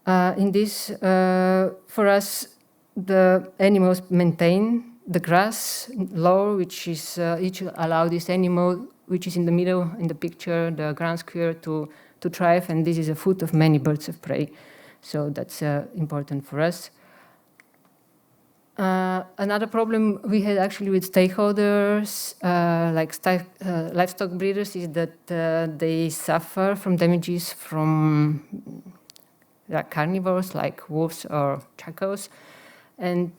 In this, for us, the animals maintain the grass lower, which is each allow this animal, which is in the middle in the picture, the ground squirrel, to thrive, and this is a food of many birds of prey. So that's important for us. Another problem we had actually with stakeholders, like livestock breeders, is that they suffer from damages from carnivores like wolves or chacos. And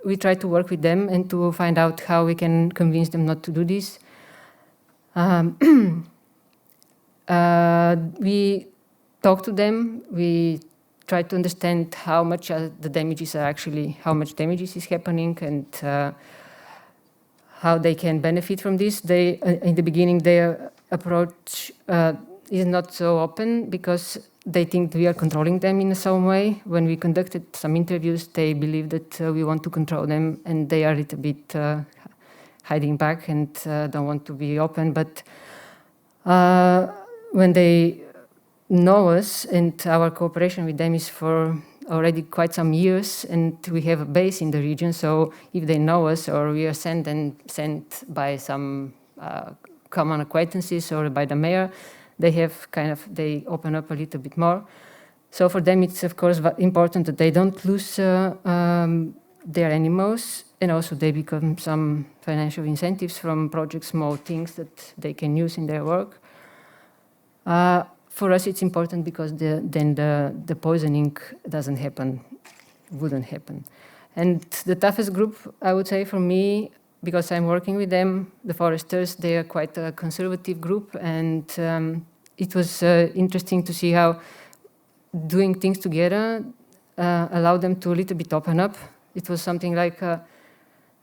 we try to work with them and to find out how we can convince them not to do this. We talk to them, we try to understand how much the damages are actually, how much damages is happening, and how they can benefit from this. In the beginning, their approach is not so open because they think we are controlling them in some way. When we conducted some interviews, they believe that we want to control them, and they are a little bit hiding back and don't want to be open. But when they know us, and our cooperation with them is for already quite some years, and we have a base in the region, so if they know us or we are sent by some common acquaintances or by the mayor, they open up a little bit more. So for them, it's of course important that they don't lose their animals, and also they become some financial incentives from projects, small things that they can use in their work. For us, it's important because then the poisoning wouldn't happen. And the toughest group, I would say, for me, because I'm working with them, the foresters, they are quite a conservative group, and it was interesting to see how doing things together allowed them to a little bit open up. It was something like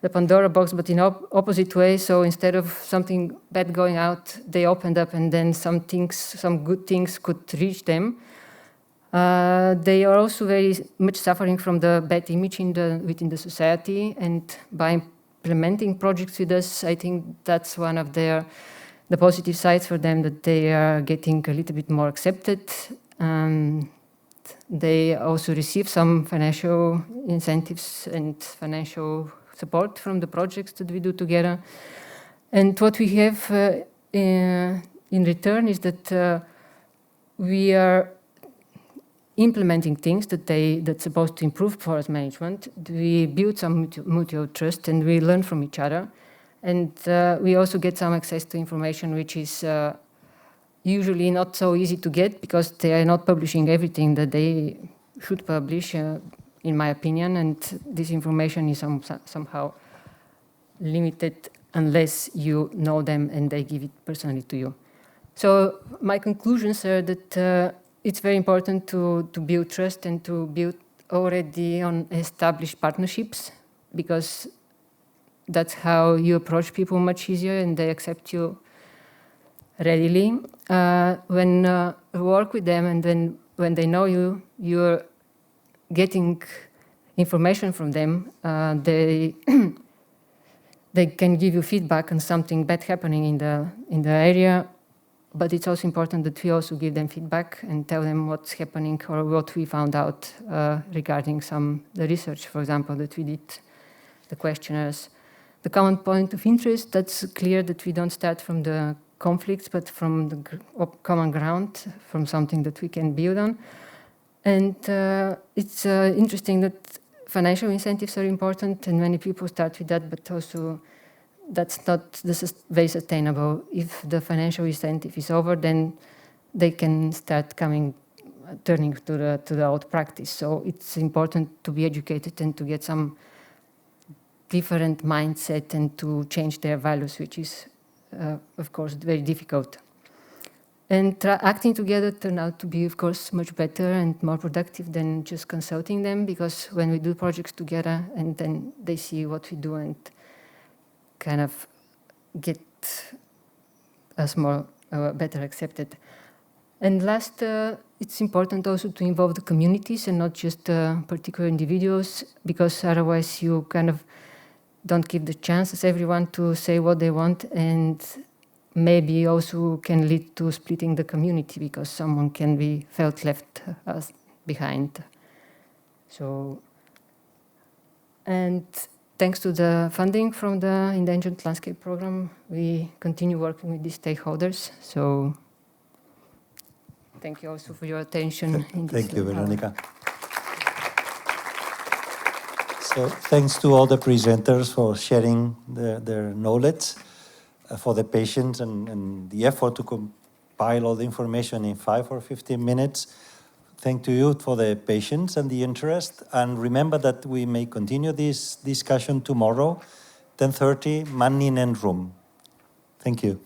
the Pandora box, but in opposite way. So instead of something bad going out, they opened up, and then some good things could reach them. They are also very much suffering from the bad image within the society, and by implementing projects with us, I think that's one of the positive sides for them, that they are getting a little bit more accepted. They also receive some financial incentives and financial support from the projects that we do together. And what we have in return is that we are implementing things that's supposed to improve forest management. We build some mutual trust, and we learn from each other. And we also get some access to information which is usually not so easy to get, because they are not publishing everything that they should publish, in my opinion, and this information is somehow limited unless you know them and they give it personally to you. So my conclusions are that it's very important to build trust and to build already on established partnerships, because that's how you approach people much easier and they accept you readily. When you work with them, and then when they know you, you're getting information from them. They can give you feedback on something bad happening in the area, but it's also important that we also give them feedback and tell them what's happening or what we found out regarding the research, for example, that we did, the questionnaires. The common point of interest, that's clear that we don't start from the conflicts, but from the common ground, from something that we can build on. And it's interesting that financial incentives are important, and many people start with that, but also that's not very sustainable. If the financial incentive is over, then they can start turning to the old practice. So it's important to be educated and to get some different mindset and to change their values, which is, of course, very difficult. And acting together turned out to be, of course, much better and more productive than just consulting them, because when we do projects together and then they see what we do and kind of get us more better accepted. And last, it's important also to involve the communities and not just particular individuals, because otherwise you kind of don't give the chances everyone to say what they want, and maybe also can lead to splitting the community because someone can be felt left behind. So, and thanks to the funding from the Endangered Landscape Program, we continue working with these stakeholders. So thank you also for your attention. Thank you, Veronica. So thanks to all the presenters for sharing their knowledge, for the patience and the effort to compile all the information in 5 or 15 minutes. Thank to you for the patience and the interest. And remember that we may continue this discussion tomorrow, 10:30, Manninen room. Thank you.